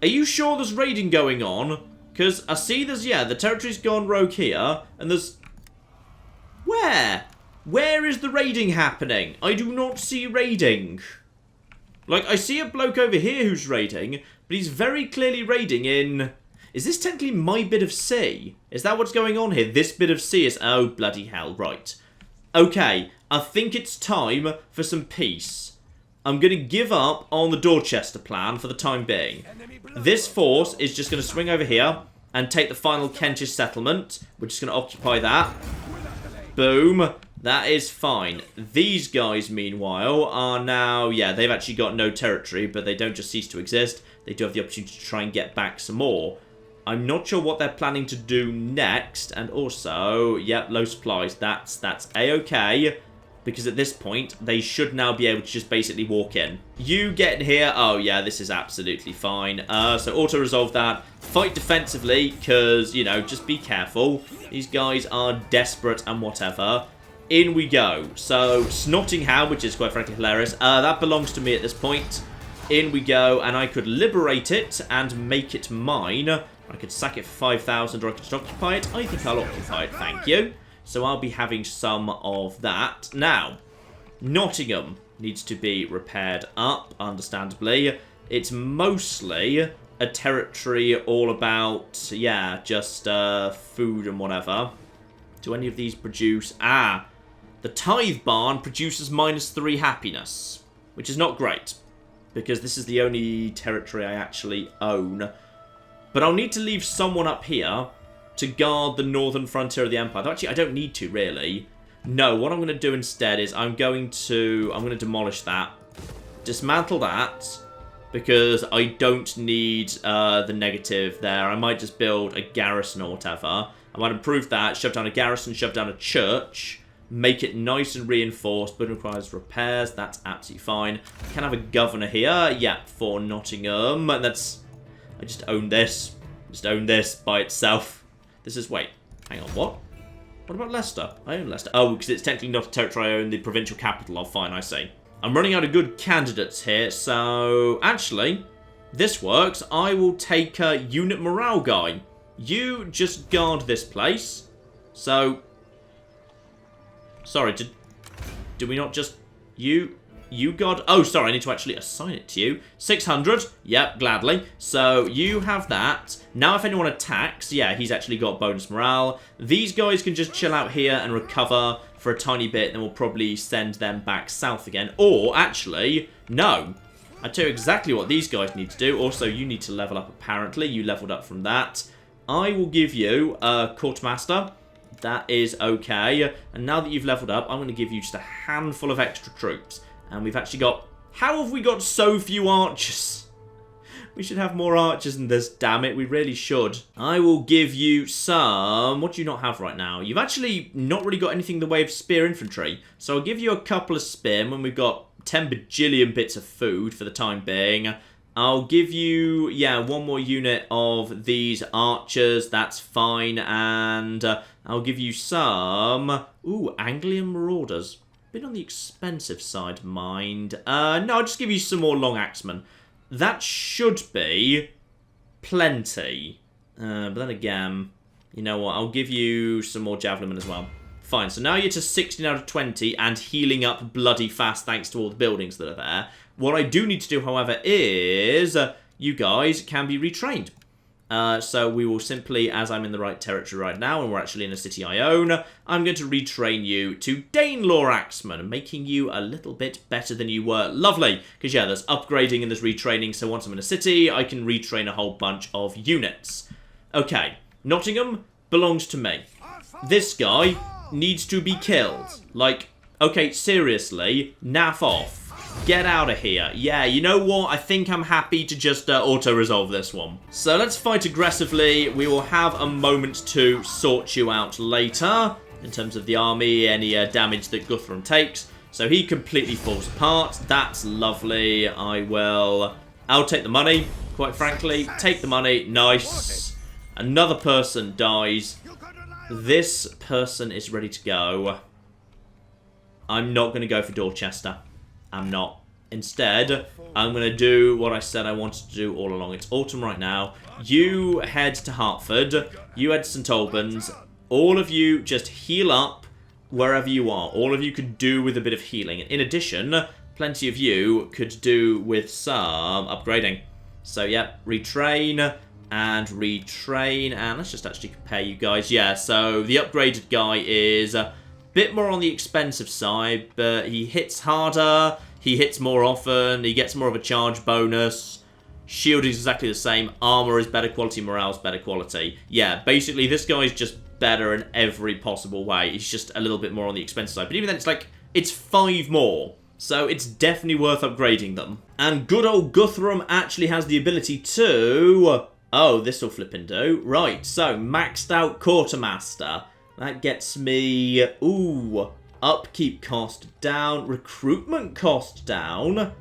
Are you sure there's raiding going on? Because I see there's... Yeah, the territory's gone rogue here. And there's... Where? Where is the raiding happening? I do not see raiding. Like, I see a bloke over here who's raiding, but he's very clearly raiding in... Is this technically my bit of sea? Is that what's going on here? This bit of sea is... Oh, bloody hell, right. Okay, I think it's time for some peace. I'm going to give up on the Dorchester plan for the time being. This force is just going to swing over here and take the final Kentish settlement. We're just going to occupy that. Boom. That is fine. These guys, meanwhile, are now... Yeah, they've actually got no territory, but they don't just cease to exist. They do have the opportunity to try and get back some more. I'm not sure what they're planning to do next. And also, yep, low supplies. That's A-okay. Because at this point, they should now be able to just basically walk in. You get in here. Oh, yeah, this is absolutely fine. So auto-resolve that. Fight defensively, because, you know, just be careful. These guys are desperate and whatever. In we go. So, Snottingham, which is quite frankly hilarious. That belongs to me at this point. In we go, and I could liberate it and make it mine. I could sack it for 5,000, or I could just occupy it. I think I'll occupy it, thank you. So I'll be having some of that. Now, Nottingham needs to be repaired up, understandably. It's mostly a territory all about, yeah, just food and whatever. Do any of these produce... Ah, the Tithe Barn produces -3 happiness, which is not great, because this is the only territory I actually own. But I'll need to leave someone up here to guard the northern frontier of the Empire. Though actually, I don't need to, really. No, what I'm going to do instead is I'm going to demolish that. Dismantle that, because I don't need the negative there. I might just build a garrison or whatever. I might improve that, shove down a garrison, shove down a church, make it nice and reinforced, but it requires repairs. That's absolutely fine. I can have a governor here. Yeah, for Nottingham. That's... I just own this. Just own this by itself. This is... Wait. Hang on, what? What about Leicester? I own Leicester. Oh, because it's technically not a territory I own the provincial capital of. Fine, I see. I'm running out of good candidates here, so... Actually, this works. I will take a unit morale guy. You just guard this place. So... Sorry, did we not just... You guard... Oh, sorry, I need to actually assign it to you. 600. Yep, gladly. So, you have that. Now, if anyone attacks, yeah, he's actually got bonus morale. These guys can just chill out here and recover for a tiny bit, then we'll probably send them back south again. Or, actually, no. I tell you exactly what these guys need to do. Also, you need to level up, apparently. You leveled up from that. I will give you a Courtmaster. That is okay. And now that you've leveled up, I'm going to give you just a handful of extra troops. And we've actually got... How have we got so few archers? We should have more archers than this, damn it. We really should. I will give you some... What do you not have right now? You've actually not really got anything in the way of spear infantry. So I'll give you a couple of spearmen. We've got 10 bajillion bits of food for the time being. I'll give you, yeah, one more unit of these archers. That's fine. And I'll give you some... Ooh, Anglian Marauders. Bit on the expensive side, mind. No, I'll just give you some more long axemen. That should be plenty. But then again, you know what? I'll give you some more javelinmen as well. Fine, so now you're to 16 out of 20 and healing up bloody fast thanks to all the buildings that are there. What I do need to do, however, is you guys can be retrained. So we will simply, as I'm in the right territory right now, and we're actually in a city I own, I'm going to retrain you to Danelaw Axeman, making you a little bit better than you were. Lovely, because yeah, there's upgrading and there's retraining, so once I'm in a city, I can retrain a whole bunch of units. Okay, Nottingham belongs to me. This guy needs to be killed. Like, okay, seriously, naff off. Get out of here. Yeah, you know what? I think I'm happy to just auto-resolve this one. So let's fight aggressively. We will have a moment to sort you out later. In terms of the army, any damage that Guthrum takes. So he completely falls apart. That's lovely. I'll take the money, quite frankly. Take the money. Nice. Another person dies. This person is ready to go. I'm not going to go for Dorchester. I'm not. Instead, I'm going to do what I said I wanted to do all along. It's autumn right now. You head to Hertford. You head to St. Albans. All of you just heal up wherever you are. All of you could do with a bit of healing. In addition, plenty of you could do with some upgrading. So, yeah, retrain and retrain. And let's just actually compare you guys. Yeah, so the upgraded guy is a bit more on the expensive side, but he hits harder. He hits more often. He gets more of a charge bonus. Shield is exactly the same. Armor is better quality. Morale is better quality. Yeah, basically, this guy's just better in every possible way. He's just a little bit more on the expensive side. But even then, it's like, it's 5 more. So it's definitely worth upgrading them. And good old Guthrum actually has the ability to... Oh, this will flip and do. Right, so maxed out Quartermaster. That gets me... Ooh... Upkeep cost down. Recruitment cost down.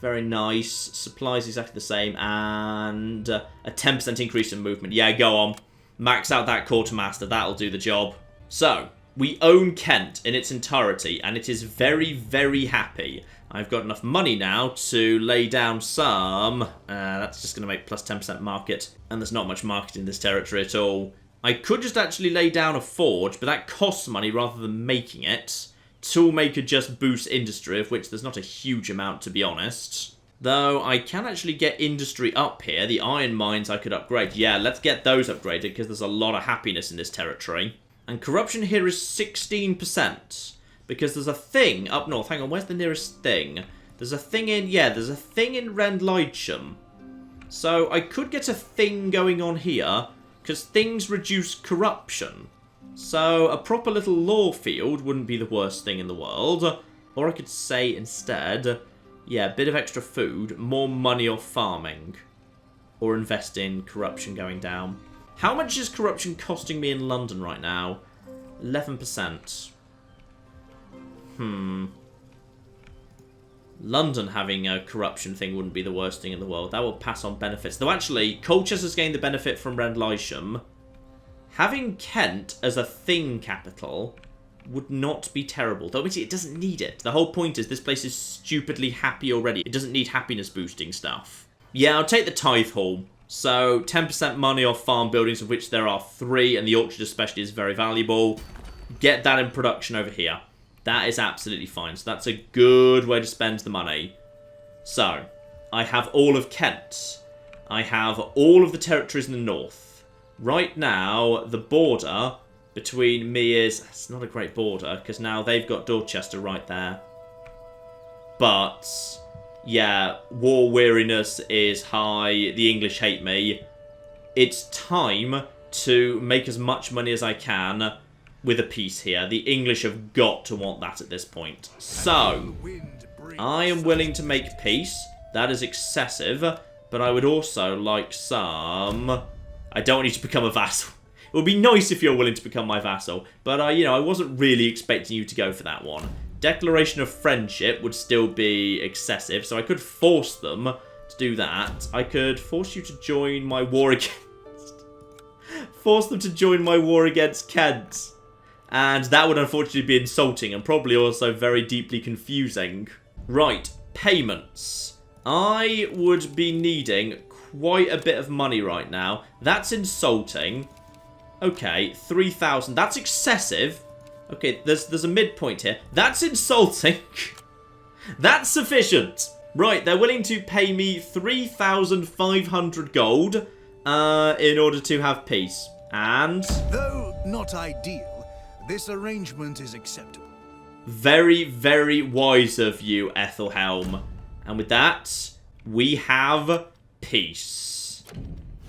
Very nice. Supplies exactly the same. And a 10% increase in movement. Yeah, go on. Max out that Quartermaster. That'll do the job. So, we own Kent in its entirety. And it is very, very happy. I've got enough money now to lay down some... that's just going to make plus 10% market. And there's not much market in this territory at all. I could just actually lay down a forge, but that costs money rather than making it. Toolmaker just boosts industry, of which there's not a huge amount, to be honest. Though, I can actually get industry up here. The iron mines I could upgrade. Yeah, let's get those upgraded, because there's a lot of happiness in this territory. And corruption here is 16%. Because there's a thing up north. Hang on, where's the nearest thing? There's a thing in... Yeah, there's a thing in Rendlesham. So, I could get a thing going on here... Because things reduce corruption. So a proper little law field wouldn't be the worst thing in the world. Or I could say instead, yeah, a bit of extra food, more money off farming. Or invest in corruption going down. How much is corruption costing me in London right now? 11%. London having a corruption thing wouldn't be the worst thing in the world. That will pass on benefits. Though actually, Colchester's gained the benefit from Rendlesham. Having Kent as a thing capital would not be terrible. Though obviously it doesn't need it. The whole point is this place is stupidly happy already. It doesn't need happiness boosting stuff. Yeah, I'll take the tithe hall. So 10% money off farm buildings, of which there are 3, and the orchard especially is very valuable. Get that in production over here. That is absolutely fine. So that's a good way to spend the money. So, I have all of Kent. I have all of the territories in the north. Right now, the border between me is... It's not a great border, because now they've got Dorchester right there. But, yeah, war weariness is high. The English hate me. It's time to make as much money as I can... with a peace here. The English have got to want that at this point. So, I am willing to make peace. That is excessive. But I would also like some... I don't want you to become a vassal. It would be nice if you're willing to become my vassal. But, you know, I wasn't really expecting you to go for that one. Declaration of friendship would still be excessive. So I could force them to do that. I could force you to join my war against... force them to join my war against Kent. And that would unfortunately be insulting and probably also very deeply confusing. Right, payments. I would be needing quite a bit of money right now. That's insulting. Okay, 3,000. That's excessive. Okay, there's a midpoint here. That's insulting. That's sufficient. Right, they're willing to pay me 3,500 gold in order to have peace. And... though not ideal, this arrangement is acceptable. Very, very wise of you, Ethelhelm. And with that, we have peace.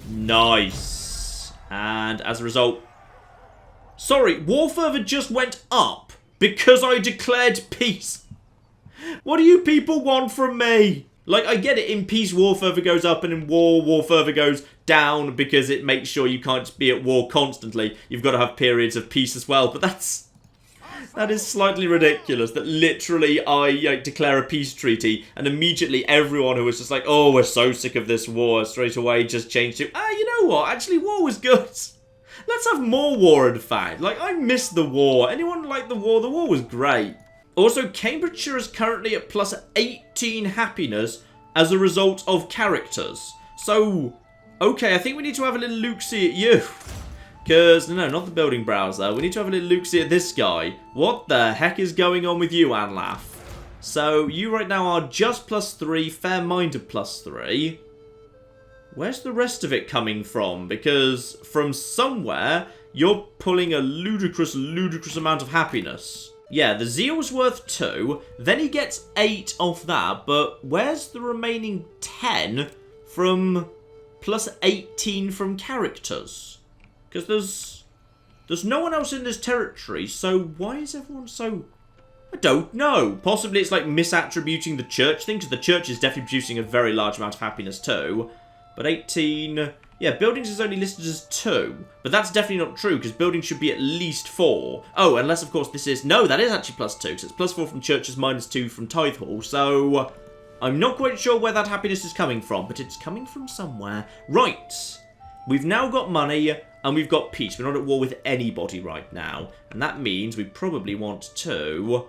Nice. And as a result... Sorry, war fervor just went up because I declared peace. What do you people want from me? Like, I get it, in peace war fervor goes up, and in war fervor goes down, because it makes sure you can't just be at war constantly. You've got to have periods of peace as well, but that is slightly ridiculous, that literally I declare a peace treaty, and immediately everyone who was just like, oh, we're so sick of this war, straight away just changed to, you know what, actually war was good. Let's have more war, in fact. Like, I miss the war. Anyone like the war? The war was great. Also, Cambridgeshire is currently at plus 18 happiness as a result of characters. So, okay, I think we need to have a little look-see at you. Because, no, not the building browser. We need to have a little look-see at this guy. What the heck is going on with you, Anlaf? So, you right now are just plus 3, fair-minded plus 3. Where's the rest of it coming from? Because from somewhere, you're pulling a ludicrous amount of happiness. Yeah, the zeal's worth 2, then he gets 8 off that, but where's the remaining 10 from plus 18 from characters? Because there's no one else in this territory, so why is everyone so... I don't know. Possibly it's like misattributing the church thing, because the church is definitely producing a very large amount of happiness too. But 18... Yeah, buildings is only listed as 2. But that's definitely not true, because buildings should be at least 4. Oh, unless, of course, this is... No, that is actually plus 2, because it's plus 4 from churches, minus 2 from tithe hall. So, I'm not quite sure where that happiness is coming from, but it's coming from somewhere. Right. We've now got money, and we've got peace. We're not at war with anybody right now. And that means we probably want to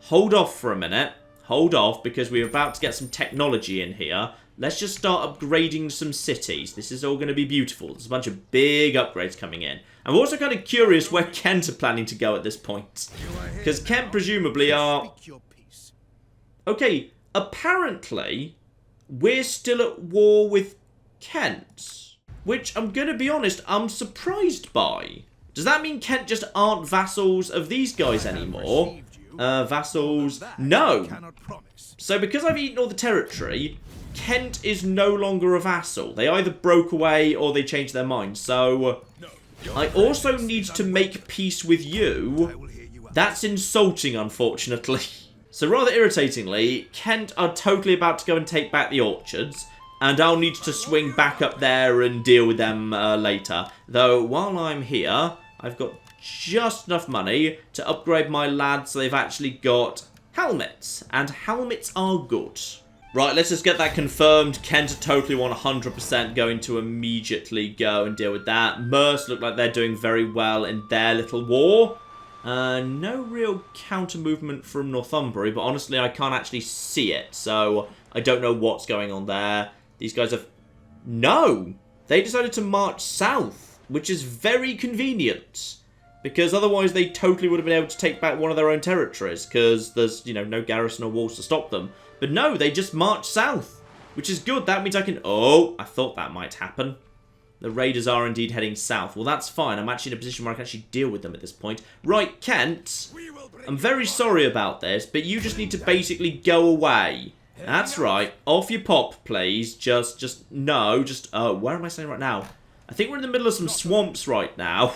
hold off for a minute. Hold off, because we're about to get some technology in here. Let's just start upgrading some cities. This is all going to be beautiful. There's a bunch of big upgrades coming in. I'm also kind of curious where Kent are planning to go at this point. Because Kent presumably are... Okay, apparently, we're still at war with Kent. Which, I'm going to be honest, I'm surprised by. Does that mean Kent just aren't vassals of these guys anymore? Vassals... No. So because I've eaten all the territory... Kent is no longer a vassal. They either broke away or they changed their mind. So, I also need to make peace with you. That's insulting, unfortunately. So, rather irritatingly, Kent are totally about to go and take back the orchards. And I'll need to swing back up there and deal with them later. Though, while I'm here, I've got just enough money to upgrade my lads so they've actually got helmets. And helmets are good. Right, let's just get that confirmed. Kent are totally 100% going to immediately go and deal with that. Merce look like they're doing very well in their little war. No real counter movement from Northumbria, but honestly I can't actually see it. So I don't know what's going on there. These guys have... No! They decided to march south, which is very convenient. Because otherwise they totally would have been able to take back one of their own territories. Because there's, you know, no garrison or walls to stop them. But no, they just march south, which is good. That means I can... Oh, I thought that might happen. The raiders are indeed heading south. Well, that's fine. I'm actually in a position where I can actually deal with them at this point. Right, Kent, I'm very sorry about this, but you just need to basically go away. That's right. Off you pop, please. No, where am I standing right now? I think we're in the middle of some swamps right now.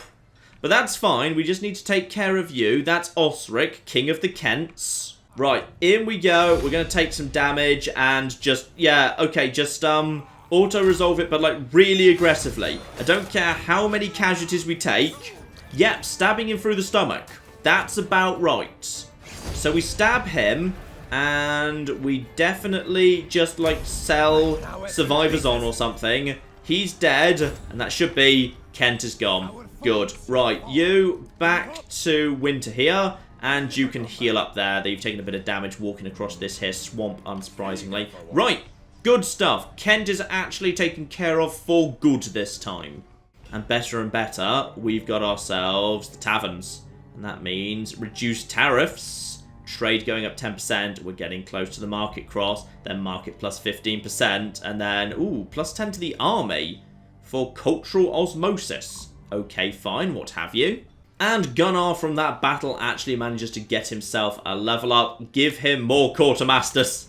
But that's fine. We just need to take care of you. That's Osric, King of the Kents. Right, in we go. We're going to take some damage and just, yeah, okay, just auto-resolve it, but like really aggressively. I don't care how many casualties we take. Yep, stabbing him through the stomach. That's about right. So we stab him and we definitely just like sell survivors on or something. He's dead and that should be Kent is gone. Good. Right, you back to winter here. And you can heal up there. They've taken a bit of damage walking across this here swamp, unsurprisingly. Right, good stuff. Kent is actually taken care of for good this time. And better, we've got ourselves the taverns. And that means reduced tariffs. Trade going up 10%. We're getting close to the market cross. Then market plus 15%. And then, ooh, plus 10 to the army for cultural osmosis. Okay, fine, what have you. And Gunnar from that battle actually manages to get himself a level up. Give him more quartermasters.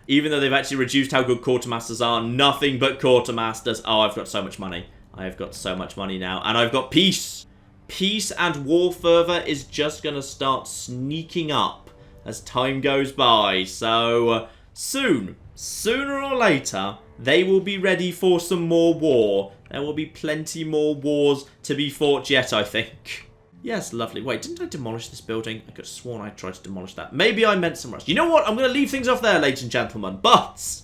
Even though they've actually reduced how good quartermasters are. Nothing but quartermasters. Oh, I've got so much money. I've got so much money now. And I've got peace. Peace and war fervor is just going to start sneaking up. as time goes by. So, sooner or later, they will be ready for some more war. There will be plenty more wars to be fought yet, I think. Yes, lovely. Wait, didn't I demolish this building? I could have sworn I tried to demolish that. Maybe I meant somewhere else. You know what? I'm going to leave things off there, ladies and gentlemen. But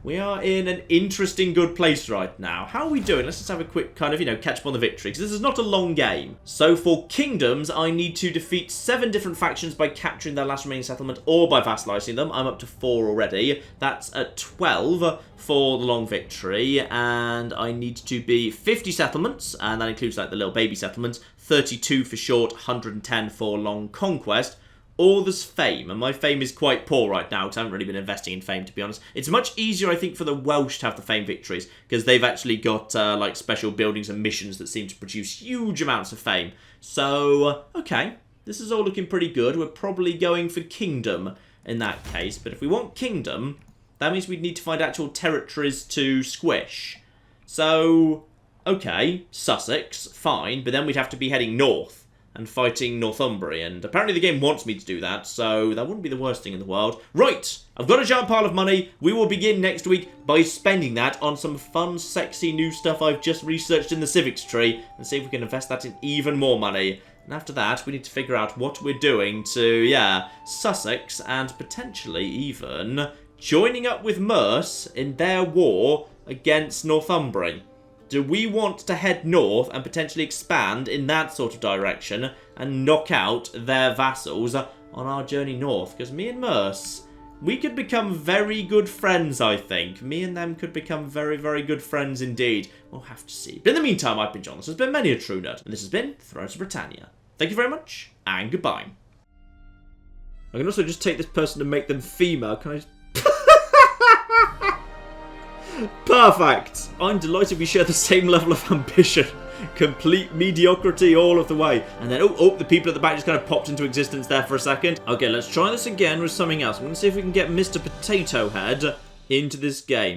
we are in an interesting good place right now. How are we doing? Let's just have a quick kind of, catch up on the victory, because this is not a long game. So for kingdoms, I need to defeat 7 different factions by capturing their last remaining settlement or by vassalizing them. I'm up to 4 already. That's at 12 for the long victory, and I need to be 50 settlements, and that includes like the little baby settlements, 32 for short, 110 for long conquest. Or there's fame, and my fame is quite poor right now because I haven't really been investing in fame, to be honest. It's much easier, I think, for the Welsh to have the fame victories because they've actually got like special buildings and missions that seem to produce huge amounts of fame. So, okay, this is all looking pretty good. We're probably going for kingdom in that case, but if we want kingdom, that means we'd need to find actual territories to squish. So, okay, Sussex, fine, but then we'd have to be heading north and fighting Northumbria, and apparently the game wants me to do that, so that wouldn't be the worst thing in the world. Right, I've got a giant pile of money. We will begin next week by spending that on some fun, sexy new stuff I've just researched in the civics tree, and see if we can invest that in even more money. And after that, we need to figure out what we're doing to, Sussex, and potentially even joining up with Merse in their war against Northumbria. Do we want to head north and potentially expand in that sort of direction and knock out their vassals on our journey north? Because me and Merse, we could become very good friends, I think. Me and them could become very, very good friends indeed. We'll have to see. But in the meantime, I've been John. This has been Many a True Nerd, and this has been Thrones of Britannia. Thank you very much, and goodbye. I can also just take this person and make them female. Can I just... Perfect! I'm delighted we share the same level of ambition. Complete mediocrity all of the way. And then, the people at the back just kind of popped into existence there for a second. Okay, let's try this again with something else. I'm going to see if we can get Mr. Potato Head into this game.